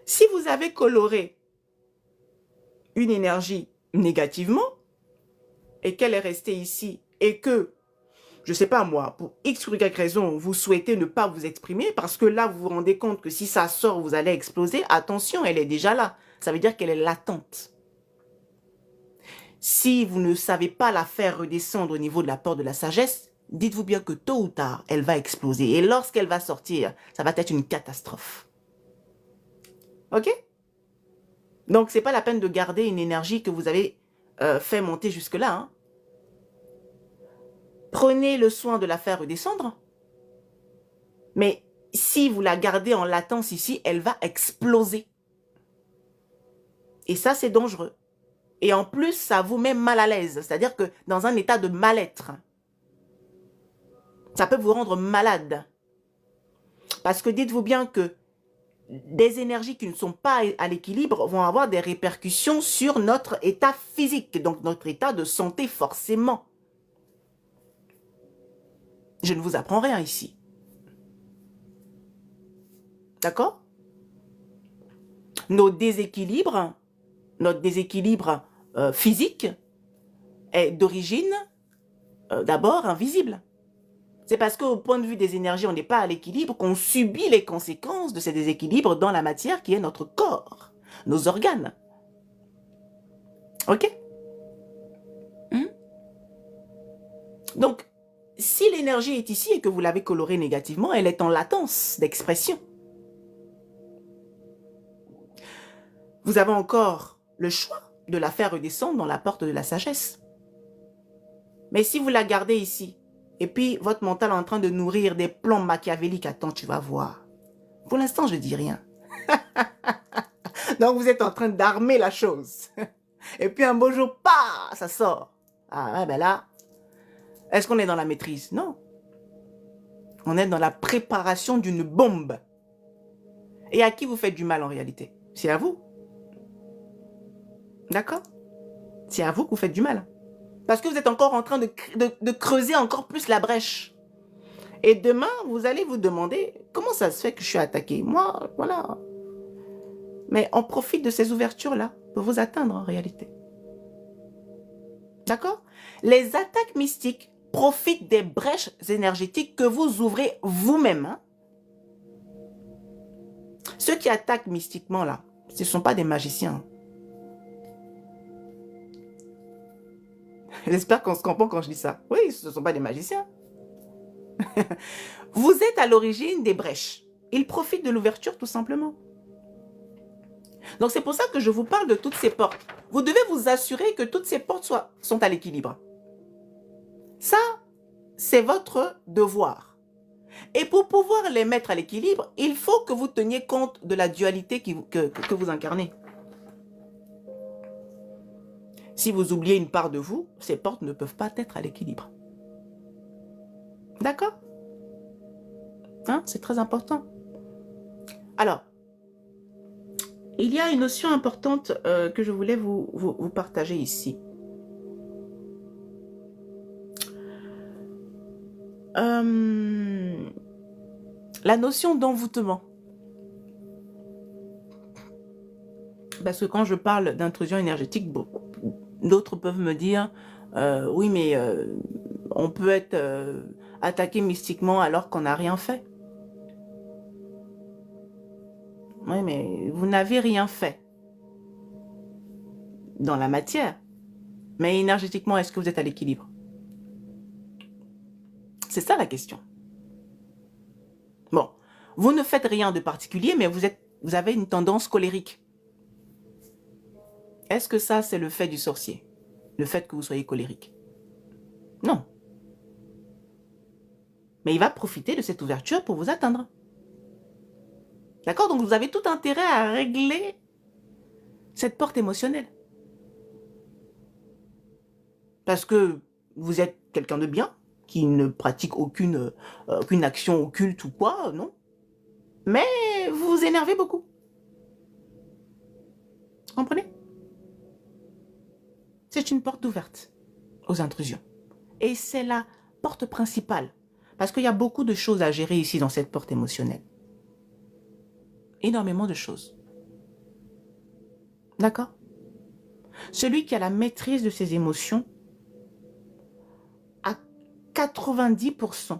Si vous avez coloré une énergie négativement et qu'elle est restée ici et que, je ne sais pas moi, pour X ou Y raison, vous souhaitez ne pas vous exprimer parce que là, vous vous rendez compte que si ça sort, vous allez exploser, attention, elle est déjà là. Ça veut dire qu'elle est latente. Si vous ne savez pas la faire redescendre au niveau de l'apport de la sagesse, dites-vous bien que tôt ou tard, elle va exploser. Et lorsqu'elle va sortir, ça va être une catastrophe. Ok? Donc, ce n'est pas la peine de garder une énergie que vous avez fait monter jusque-là. Hein. Prenez le soin de la faire redescendre. Mais si vous la gardez en latence ici, elle va exploser. Et ça, c'est dangereux. Et en plus, ça vous met mal à l'aise. C'est-à-dire que dans un état de mal-être, ça peut vous rendre malade. Parce que dites-vous bien que des énergies qui ne sont pas à l'équilibre vont avoir des répercussions sur notre état physique, donc notre état de santé forcément. Je ne vous apprends rien ici. D'accord? Notre déséquilibre physique est d'origine d'abord invisible. C'est parce qu'au point de vue des énergies, on n'est pas à l'équilibre qu'on subit les conséquences de ces déséquilibres dans la matière qui est notre corps, nos organes. Ok? Donc, si l'énergie est ici et que vous l'avez colorée négativement, elle est en latence d'expression. Vous avez encore le choix de la faire redescendre dans la porte de la sagesse. Mais si vous la gardez ici, et puis votre mental est en train de nourrir des plans machiavéliques, attends, tu vas voir. Pour l'instant, je ne dis rien. Donc, vous êtes en train d'armer la chose. Et puis un beau jour, ça sort. Ah ouais, ben là, est-ce qu'on est dans la maîtrise? Non. On est dans la préparation d'une bombe. Et à qui vous faites du mal en réalité? C'est à vous. D'accord? C'est à vous que vous faites du mal. Parce que vous êtes encore en train de creuser encore plus la brèche. Et demain, vous allez vous demander, comment ça se fait que je suis attaqué? Moi, voilà. Mais on profite de ces ouvertures-là pour vous atteindre en réalité. D'accord? Les attaques mystiques profitent des brèches énergétiques que vous ouvrez vous-même. Hein? Ceux qui attaquent mystiquement, là, ce ne sont pas des magiciens. J'espère qu'on se comprend quand je dis ça. Oui, ce ne sont pas des magiciens. Vous êtes à l'origine des brèches. Ils profitent de l'ouverture tout simplement. Donc c'est pour ça que je vous parle de toutes ces portes. Vous devez vous assurer que toutes ces portes sont à l'équilibre. Ça, c'est votre devoir. Et pour pouvoir les mettre à l'équilibre, il faut que vous teniez compte de la dualité que vous incarnez. Si vous oubliez une part de vous, ces portes ne peuvent pas être à l'équilibre. D'accord? Hein? C'est très important. Alors, il y a une notion importante que je voulais vous partager ici. La notion d'envoûtement. Parce que quand je parle d'intrusion énergétique, d'autres peuvent me dire oui, mais on peut être attaqué mystiquement alors qu'on n'a rien fait. Oui, mais vous n'avez rien fait dans la matière. Mais énergétiquement, est-ce que vous êtes à l'équilibre? C'est ça la question. Bon, vous ne faites rien de particulier, mais vous avez une tendance colérique. Est-ce que ça, c'est le fait du sorcier? Le fait que vous soyez colérique? Non. Mais il va profiter de cette ouverture pour vous atteindre. D'accord? Donc vous avez tout intérêt à régler cette porte émotionnelle. Parce que vous êtes quelqu'un de bien, qui ne pratique aucune action occulte ou quoi, non? Mais vous vous énervez beaucoup. Vous comprenez? C'est une porte ouverte aux intrusions. Et c'est la porte principale. Parce qu'il y a beaucoup de choses à gérer ici dans cette porte émotionnelle. Énormément de choses. D'accord? Celui qui a la maîtrise de ses émotions, à 90%,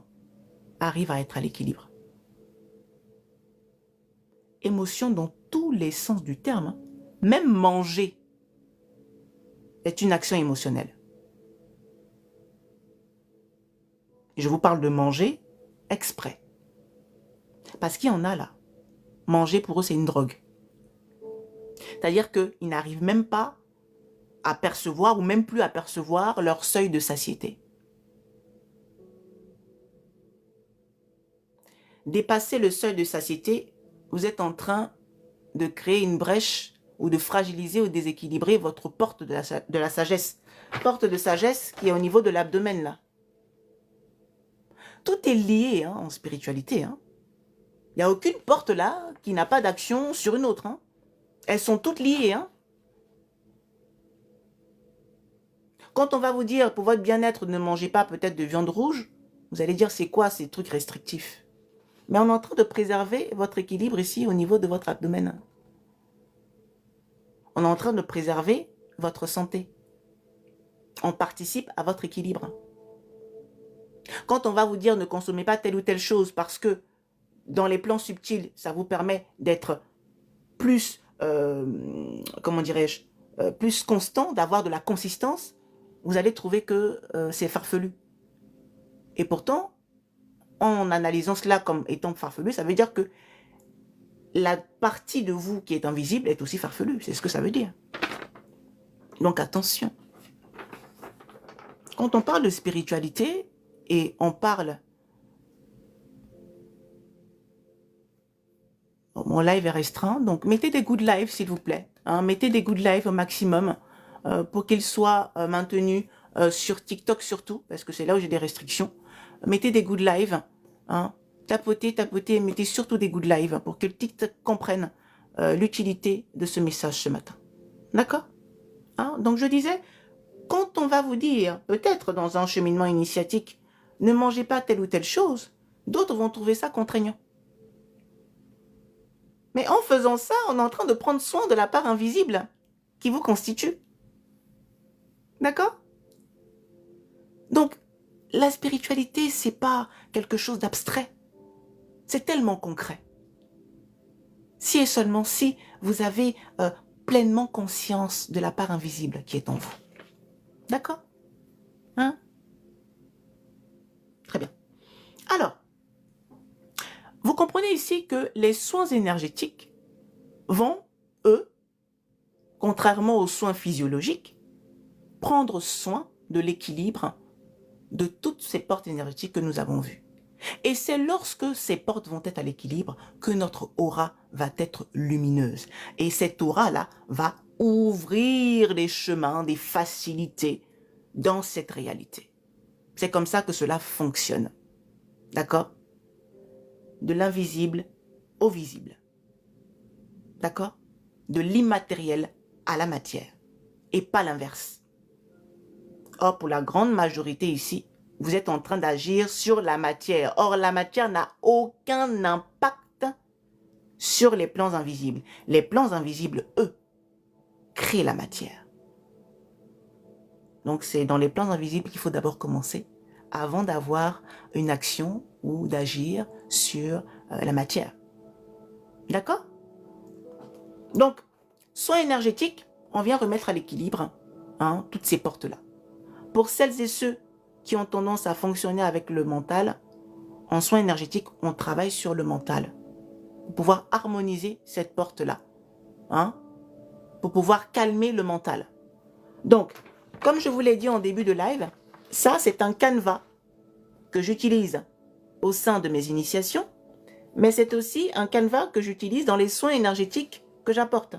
arrive à être à l'équilibre. Émotion dans tous les sens du terme. Hein. Même manger est une action émotionnelle. Je vous parle de manger exprès. Parce qu'il y en a là. Manger pour eux, c'est une drogue. C'est-à-dire qu'ils n'arrivent même pas à percevoir ou même plus à percevoir leur seuil de satiété. Dépasser le seuil de satiété, vous êtes en train de créer une brèche ou de fragiliser ou déséquilibrer votre porte de la sagesse. Porte de sagesse qui est au niveau de l'abdomen là. Tout est lié hein, en spiritualité. Hein. Il n'y a aucune porte là qui n'a pas d'action sur une autre. Hein. Elles sont toutes liées. Hein. Quand on va vous dire, pour votre bien-être, ne mangez pas peut-être de viande rouge, vous allez dire, c'est quoi ces trucs restrictifs? Mais on est en train de préserver votre équilibre ici au niveau de votre abdomen. On est en train de préserver votre santé. On participe à votre équilibre. Quand on va vous dire ne consommez pas telle ou telle chose parce que dans les plans subtils, ça vous permet d'être plus, comment dirais-je, plus constant, d'avoir de la consistance, vous allez trouver que c'est farfelu. Et pourtant, en analysant cela comme étant farfelu, ça veut dire que la partie de vous qui est invisible est aussi farfelue. C'est ce que ça veut dire. Donc attention. Quand on parle de spiritualité et on parle... Mon live est restreint, donc mettez des good lives s'il vous plaît. Hein, mettez des good lives au maximum pour qu'ils soient maintenus sur TikTok surtout, parce que c'est là où j'ai des restrictions. Mettez des good lives, hein, tapotez, mettez surtout des good lives pour que le TikTok comprenne l'utilité de ce message ce matin. D'accord? Hein? Donc je disais, quand on va vous dire, peut-être dans un cheminement initiatique, ne mangez pas telle ou telle chose, d'autres vont trouver ça contraignant. Mais en faisant ça, on est en train de prendre soin de la part invisible qui vous constitue. D'accord? Donc, la spiritualité, c'est pas quelque chose d'abstrait. C'est tellement concret. Si et seulement si vous avez pleinement conscience de la part invisible qui est en vous. D'accord? Hein? Très bien. Alors, vous comprenez ici que les soins énergétiques vont, eux, contrairement aux soins physiologiques, prendre soin de l'équilibre de toutes ces portes énergétiques que nous avons vues. Et c'est lorsque ces portes vont être à l'équilibre que notre aura va être lumineuse. Et cette aura-là va ouvrir les chemins, des facilités dans cette réalité. C'est comme ça que cela fonctionne. D'accord? De l'invisible au visible. D'accord? De l'immatériel à la matière. Et pas l'inverse. Or, pour la grande majorité ici, vous êtes en train d'agir sur la matière. Or, la matière n'a aucun impact sur les plans invisibles. Les plans invisibles, eux, créent la matière. Donc, c'est dans les plans invisibles qu'il faut d'abord commencer avant d'avoir une action ou d'agir sur la matière. D'accord? Donc, soin énergétique, on vient remettre à l'équilibre hein, toutes ces portes-là. Pour celles et ceux qui ont tendance à fonctionner avec le mental, en soins énergétiques, on travaille sur le mental. Pour pouvoir harmoniser cette porte-là. Hein, pour pouvoir calmer le mental. Donc, comme je vous l'ai dit en début de live, ça c'est un canevas que j'utilise au sein de mes initiations, mais c'est aussi un canevas que j'utilise dans les soins énergétiques que j'apporte.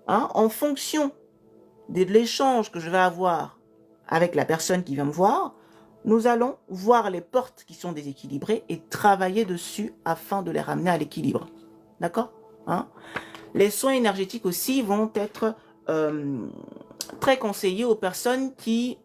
Hein, en fonction de l'échange que je vais avoir avec la personne qui vient me voir, nous allons voir les portes qui sont déséquilibrées et travailler dessus afin de les ramener à l'équilibre. D'accord? Hein? Les soins énergétiques aussi vont être très conseillés aux personnes qui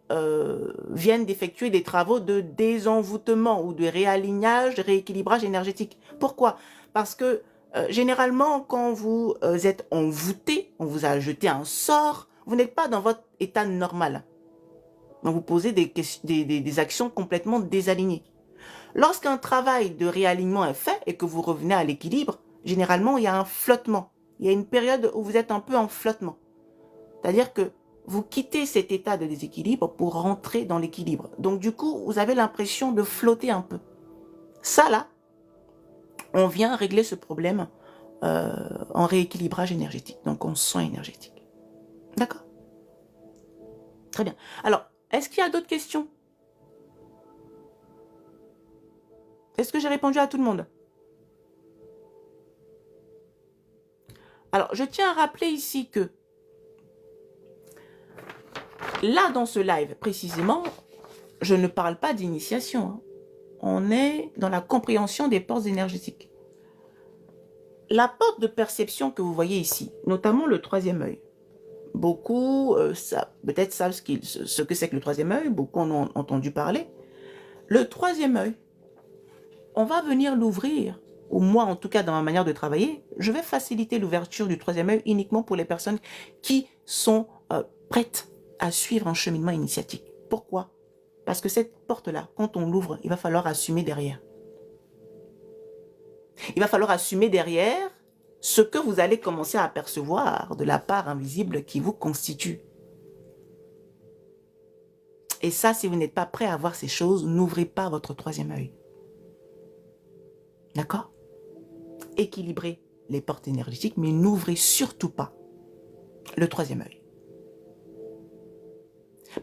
viennent d'effectuer des travaux de désenvoûtement ou de réalignage, de rééquilibrage énergétique. Pourquoi? Parce que généralement, quand vous êtes envoûté, on vous a jeté un sort, vous n'êtes pas dans votre état normal. Donc vous posez des actions complètement désalignées. Lorsqu'un travail de réalignement est fait et que vous revenez à l'équilibre, généralement, il y a un flottement. Il y a une période où vous êtes un peu en flottement. C'est-à-dire que vous quittez cet état de déséquilibre pour rentrer dans l'équilibre. Donc du coup, vous avez l'impression de flotter un peu. Ça là, on vient régler ce problème en rééquilibrage énergétique, donc en soin énergétique. D'accord? Très bien. Alors, est-ce qu'il y a d'autres questions? Est-ce que j'ai répondu à tout le monde? Alors, je tiens à rappeler ici que là, dans ce live, précisément, je ne parle pas d'initiation. Hein. On est dans la compréhension des portes énergétiques. La porte de perception que vous voyez ici, notamment le troisième œil, beaucoup peut-être savent ce que c'est que le troisième œil, beaucoup en ont entendu parler. Le troisième œil, on va venir l'ouvrir, ou moi en tout cas dans ma manière de travailler, je vais faciliter l'ouverture du troisième œil uniquement pour les personnes qui sont prêtes à suivre un cheminement initiatique. Pourquoi? Parce que cette porte-là, quand on l'ouvre, il va falloir assumer derrière. Il va falloir assumer derrière ce que vous allez commencer à apercevoir de la part invisible qui vous constitue. Et ça, si vous n'êtes pas prêt à voir ces choses, n'ouvrez pas votre troisième œil. D'accord? Équilibrez les portes énergétiques, mais n'ouvrez surtout pas le troisième œil.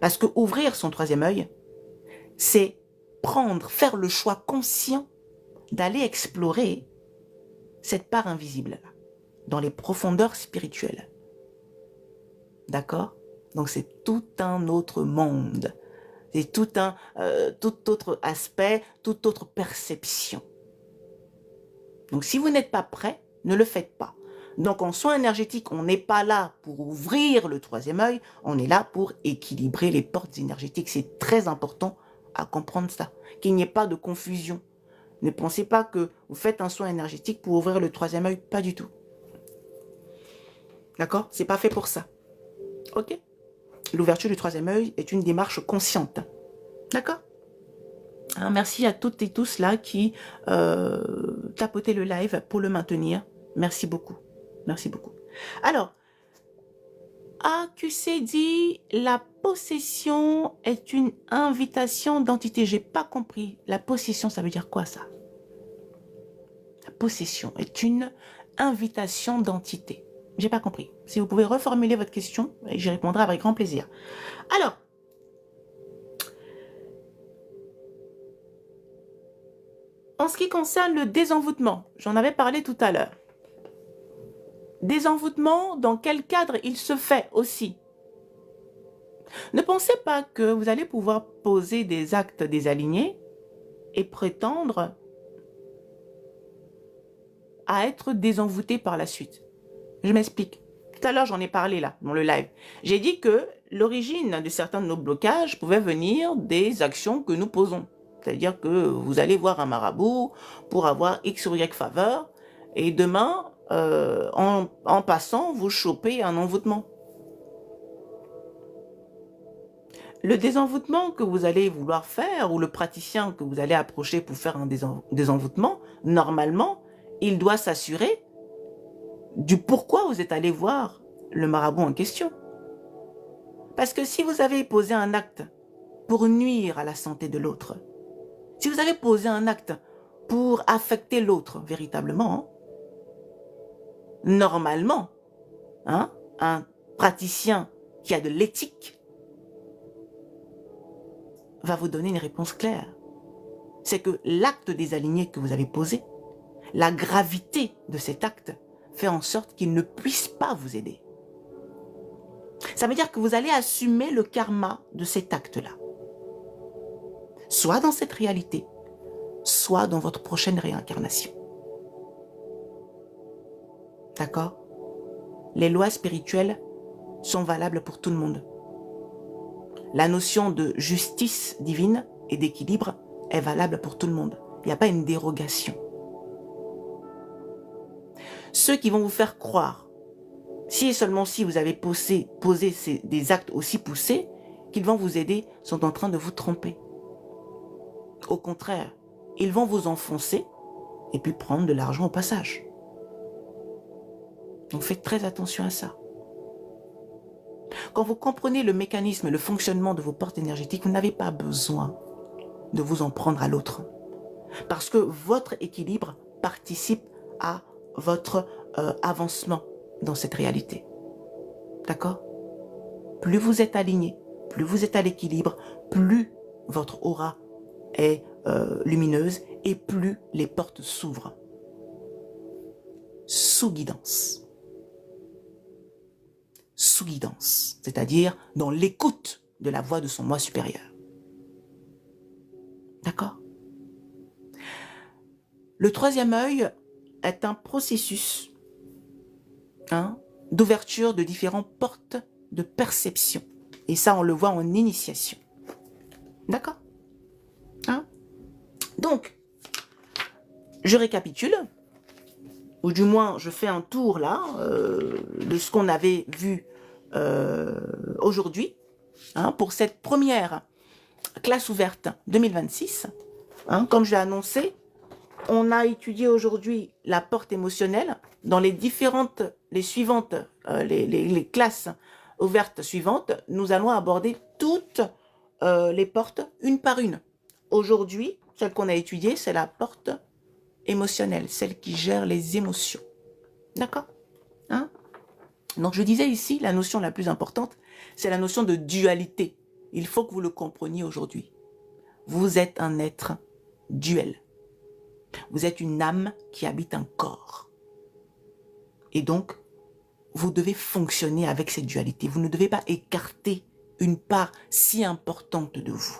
Parce que ouvrir son troisième œil, c'est faire le choix conscient d'aller explorer cette part invisible-là, dans les profondeurs spirituelles. D'accord? Donc c'est tout un autre monde. C'est tout autre aspect, toute autre perception. Donc si vous n'êtes pas prêt, ne le faites pas. Donc en soins énergétiques, on n'est pas là pour ouvrir le troisième œil, on est là pour équilibrer les portes énergétiques. C'est très important à comprendre ça, qu'il n'y ait pas de confusion. Ne pensez pas que vous faites un soin énergétique pour ouvrir le troisième œil, pas du tout. D'accord? C'est pas fait pour ça. Ok? L'ouverture du troisième œil est une démarche consciente. D'accord? Hein, merci à toutes et tous là qui tapotaient le live pour le maintenir. Merci beaucoup. Merci beaucoup. Alors, AQC dit la possession est une invitation d'entité. J'ai pas compris. La possession, ça veut dire quoi ça? La possession est une invitation d'entité. J'ai pas compris. Si vous pouvez reformuler votre question, j'y répondrai avec grand plaisir. Alors, en ce qui concerne le désenvoûtement, j'en avais parlé tout à l'heure. Désenvoûtement, dans quel cadre il se fait aussi? Ne pensez pas que vous allez pouvoir poser des actes désalignés et prétendre à être désenvoûté par la suite. Je m'explique. Tout à l'heure, j'en ai parlé là, dans le live. J'ai dit que l'origine de certains de nos blocages pouvait venir des actions que nous posons. C'est-à-dire que vous allez voir un marabout pour avoir X ou Y faveur et demain, en passant, vous chopez un envoûtement. Le désenvoûtement que vous allez vouloir faire ou le praticien que vous allez approcher pour faire un désenvoûtement, normalement, il doit s'assurer du pourquoi vous êtes allé voir le marabout en question. Parce que si vous avez posé un acte pour nuire à la santé de l'autre, si vous avez posé un acte pour affecter l'autre véritablement, hein, normalement, hein, un praticien qui a de l'éthique va vous donner une réponse claire. c'est que l'acte désaligné que vous avez posé, la gravité de cet acte fait en sorte qu'il ne puisse pas vous aider. Ça veut dire que vous allez assumer le karma de cet acte-là. Soit dans cette réalité, soit dans votre prochaine réincarnation. D'accord? Les lois spirituelles sont valables pour tout le monde. La notion de justice divine et d'équilibre est valable pour tout le monde. Il n'y a pas une dérogation. Ceux qui vont vous faire croire, si et seulement si vous avez posé des actes aussi poussés, qu'ils vont vous aider, sont en train de vous tromper. Au contraire, ils vont vous enfoncer et puis prendre de l'argent au passage. Donc faites très attention à ça. Quand vous comprenez le mécanisme et le fonctionnement de vos portes énergétiques, vous n'avez pas besoin de vous en prendre à l'autre. Parce que votre équilibre participe à votre avancement dans cette réalité. D'accord? Plus vous êtes aligné, plus vous êtes à l'équilibre, plus votre aura est lumineuse et plus les portes s'ouvrent. Sous guidance. Sous guidance, c'est-à-dire dans l'écoute de la voix de son moi supérieur. D'accord? Le troisième œil est un processus d'ouverture de différentes portes de perception. Et ça, on le voit en initiation. D'accord? Donc, je récapitule, ou du moins, je fais un tour là de ce qu'on avait vu aujourd'hui pour cette première classe ouverte 2026. Comme je l'ai annoncé, on a étudié aujourd'hui la porte émotionnelle dans les suivantes, les classes ouvertes suivantes. Nous allons aborder toutes les portes une par une. Aujourd'hui, celle qu'on a étudiée, c'est la porte émotionnelle, celle qui gère les émotions. D'accord? Donc je disais ici, la notion la plus importante, c'est la notion de dualité. Il faut que vous le compreniez aujourd'hui. Vous êtes un être duel. Vous êtes une âme qui habite un corps. Et donc, vous devez fonctionner avec cette dualité. Vous ne devez pas écarter une part si importante de vous.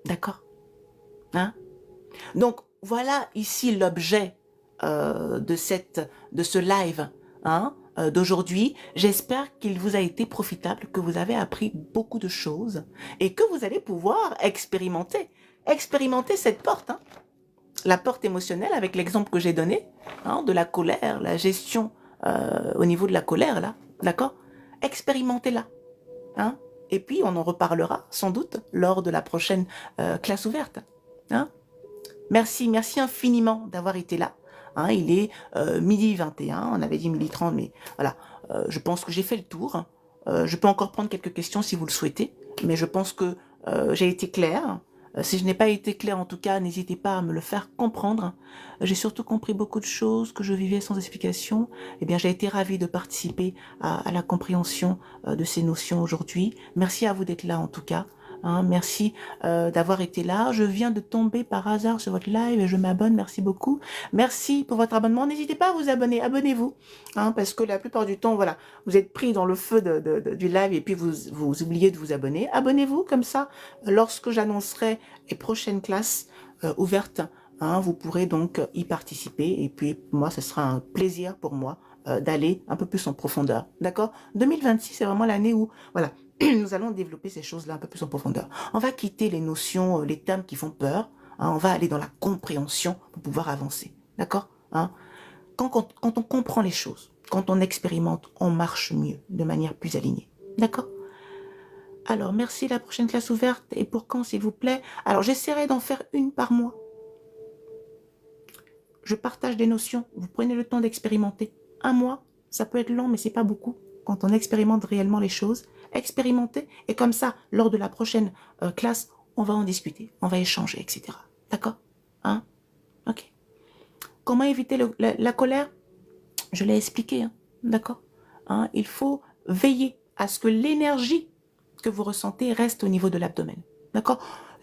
D'accord? Donc, voilà ici l'objet de ce live d'aujourd'hui. J'espère qu'il vous a été profitable, que vous avez appris beaucoup de choses et que vous allez pouvoir expérimenter cette porte. La porte émotionnelle avec l'exemple que j'ai donné de la colère, la gestion au niveau de la colère, là, d'accord? Expérimentez-la. Et puis, on en reparlera sans doute lors de la prochaine classe ouverte. Merci infiniment d'avoir été là. Il est midi 21, on avait dit midi 30, mais voilà, je pense que j'ai fait le tour. Je peux encore prendre quelques questions si vous le souhaitez, mais je pense que j'ai été claire. Si je n'ai pas été claire, en tout cas, n'hésitez pas à me le faire comprendre. J'ai surtout compris beaucoup de choses que je vivais sans explication. Eh bien, j'ai été ravie de participer à la compréhension de ces notions aujourd'hui. Merci à vous d'être là, en tout cas. Merci d'avoir été là. Je viens de tomber par hasard sur votre live et je m'abonne. Merci beaucoup. Merci pour votre abonnement. N'hésitez pas à vous abonner. Abonnez-vous. Parce que la plupart du temps, voilà, vous êtes pris dans le feu du live et puis vous oubliez de vous abonner. Abonnez-vous comme ça. Lorsque j'annoncerai les prochaines classes ouvertes, vous pourrez donc y participer. Et puis, moi, ce sera un plaisir pour moi d'aller un peu plus en profondeur. D'accord? 2026, c'est vraiment l'année où, voilà, nous allons développer ces choses-là un peu plus en profondeur. On va quitter les notions, les termes qui font peur. On va aller dans la compréhension pour pouvoir avancer. D'accord? Quand on comprend les choses, quand on expérimente, on marche mieux, de manière plus alignée. D'accord? Alors, merci. La prochaine classe ouverte. Et pour quand, s'il vous plaît? Alors, j'essaierai d'en faire une par mois. Je partage des notions. Vous prenez le temps d'expérimenter. Un mois, ça peut être long, mais c'est pas beaucoup. Quand on expérimente réellement les choses, expérimenter. Et comme ça, lors de la prochaine classe, on va en discuter, on va échanger, etc. D'accord? Ok. Comment éviter la colère? Je l'ai expliqué, d'accord? Il faut veiller à ce que l'énergie que vous ressentez reste au niveau de l'abdomen. D'accord?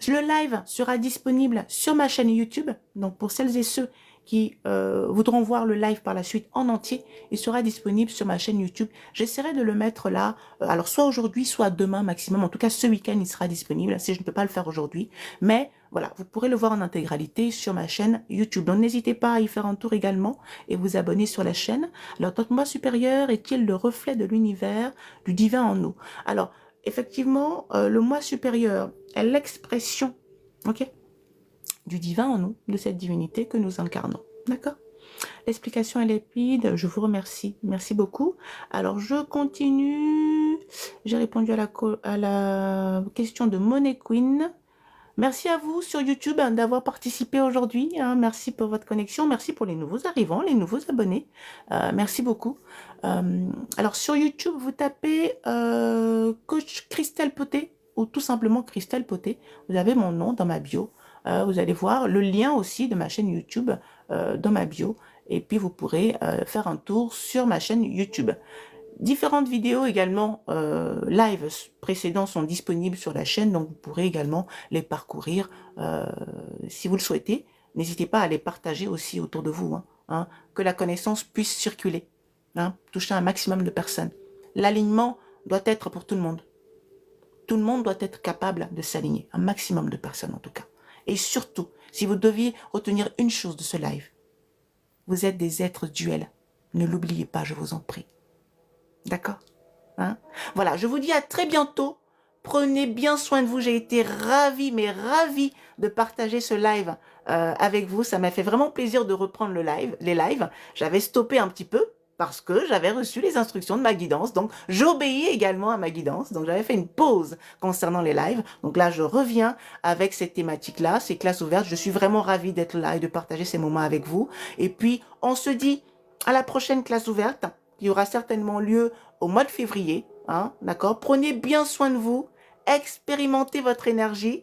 Le live sera disponible sur ma chaîne YouTube. Donc, pour celles et ceux qui voudront voir le live par la suite en entier, il sera disponible sur ma chaîne YouTube. J'essaierai de le mettre là, alors soit aujourd'hui, soit demain maximum. En tout cas, ce week-end, il sera disponible si je ne peux pas le faire aujourd'hui. Mais voilà, vous pourrez le voir en intégralité sur ma chaîne YouTube. Donc, n'hésitez pas à y faire un tour également et vous abonner sur la chaîne. Alors, notre moi supérieur est-il le reflet de l'univers, du divin en nous? Alors, effectivement, le moi supérieur est l'expression, ok, du divin en nous, de cette divinité que nous incarnons. D'accord? L'explication est limpide, je vous remercie. Merci beaucoup. Alors, je continue. J'ai répondu à la question de Money Queen. Merci à vous sur YouTube d'avoir participé aujourd'hui. Merci pour votre connexion. Merci pour les nouveaux arrivants, les nouveaux abonnés. Merci beaucoup. Alors, sur YouTube, vous tapez Coach Christelle Poté ou tout simplement Christelle Poté. Vous avez mon nom dans ma bio. Vous allez voir le lien aussi de ma chaîne YouTube dans ma bio. Et puis, vous pourrez faire un tour sur ma chaîne YouTube. Différentes vidéos également live précédents sont disponibles sur la chaîne, donc vous pourrez également les parcourir si vous le souhaitez. N'hésitez pas à les partager aussi autour de vous, que la connaissance puisse circuler, toucher un maximum de personnes. L'alignement doit être pour tout le monde. Tout le monde doit être capable de s'aligner, un maximum de personnes en tout cas. Et surtout, si vous deviez retenir une chose de ce live, vous êtes des êtres duels. Ne l'oubliez pas, je vous en prie. D'accord? Voilà, je vous dis à très bientôt. Prenez bien soin de vous. J'ai été ravie, mais ravie de partager ce live avec vous. Ça m'a fait vraiment plaisir de reprendre les lives. J'avais stoppé un petit peu parce que j'avais reçu les instructions de ma guidance. Donc, j'obéis également à ma guidance. Donc, j'avais fait une pause concernant les lives. Donc là, je reviens avec cette thématique-là, ces classes ouvertes. Je suis vraiment ravie d'être là et de partager ces moments avec vous. Et puis, on se dit à la prochaine classe ouverte qui aura certainement lieu au mois de février. D'accord? Prenez bien soin de vous. Expérimentez votre énergie.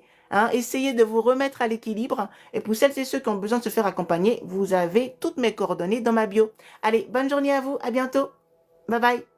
Essayez de vous remettre à l'équilibre. Et pour celles et ceux qui ont besoin de se faire accompagner, vous avez toutes mes coordonnées dans ma bio. Allez, bonne journée à vous. À bientôt. Bye bye.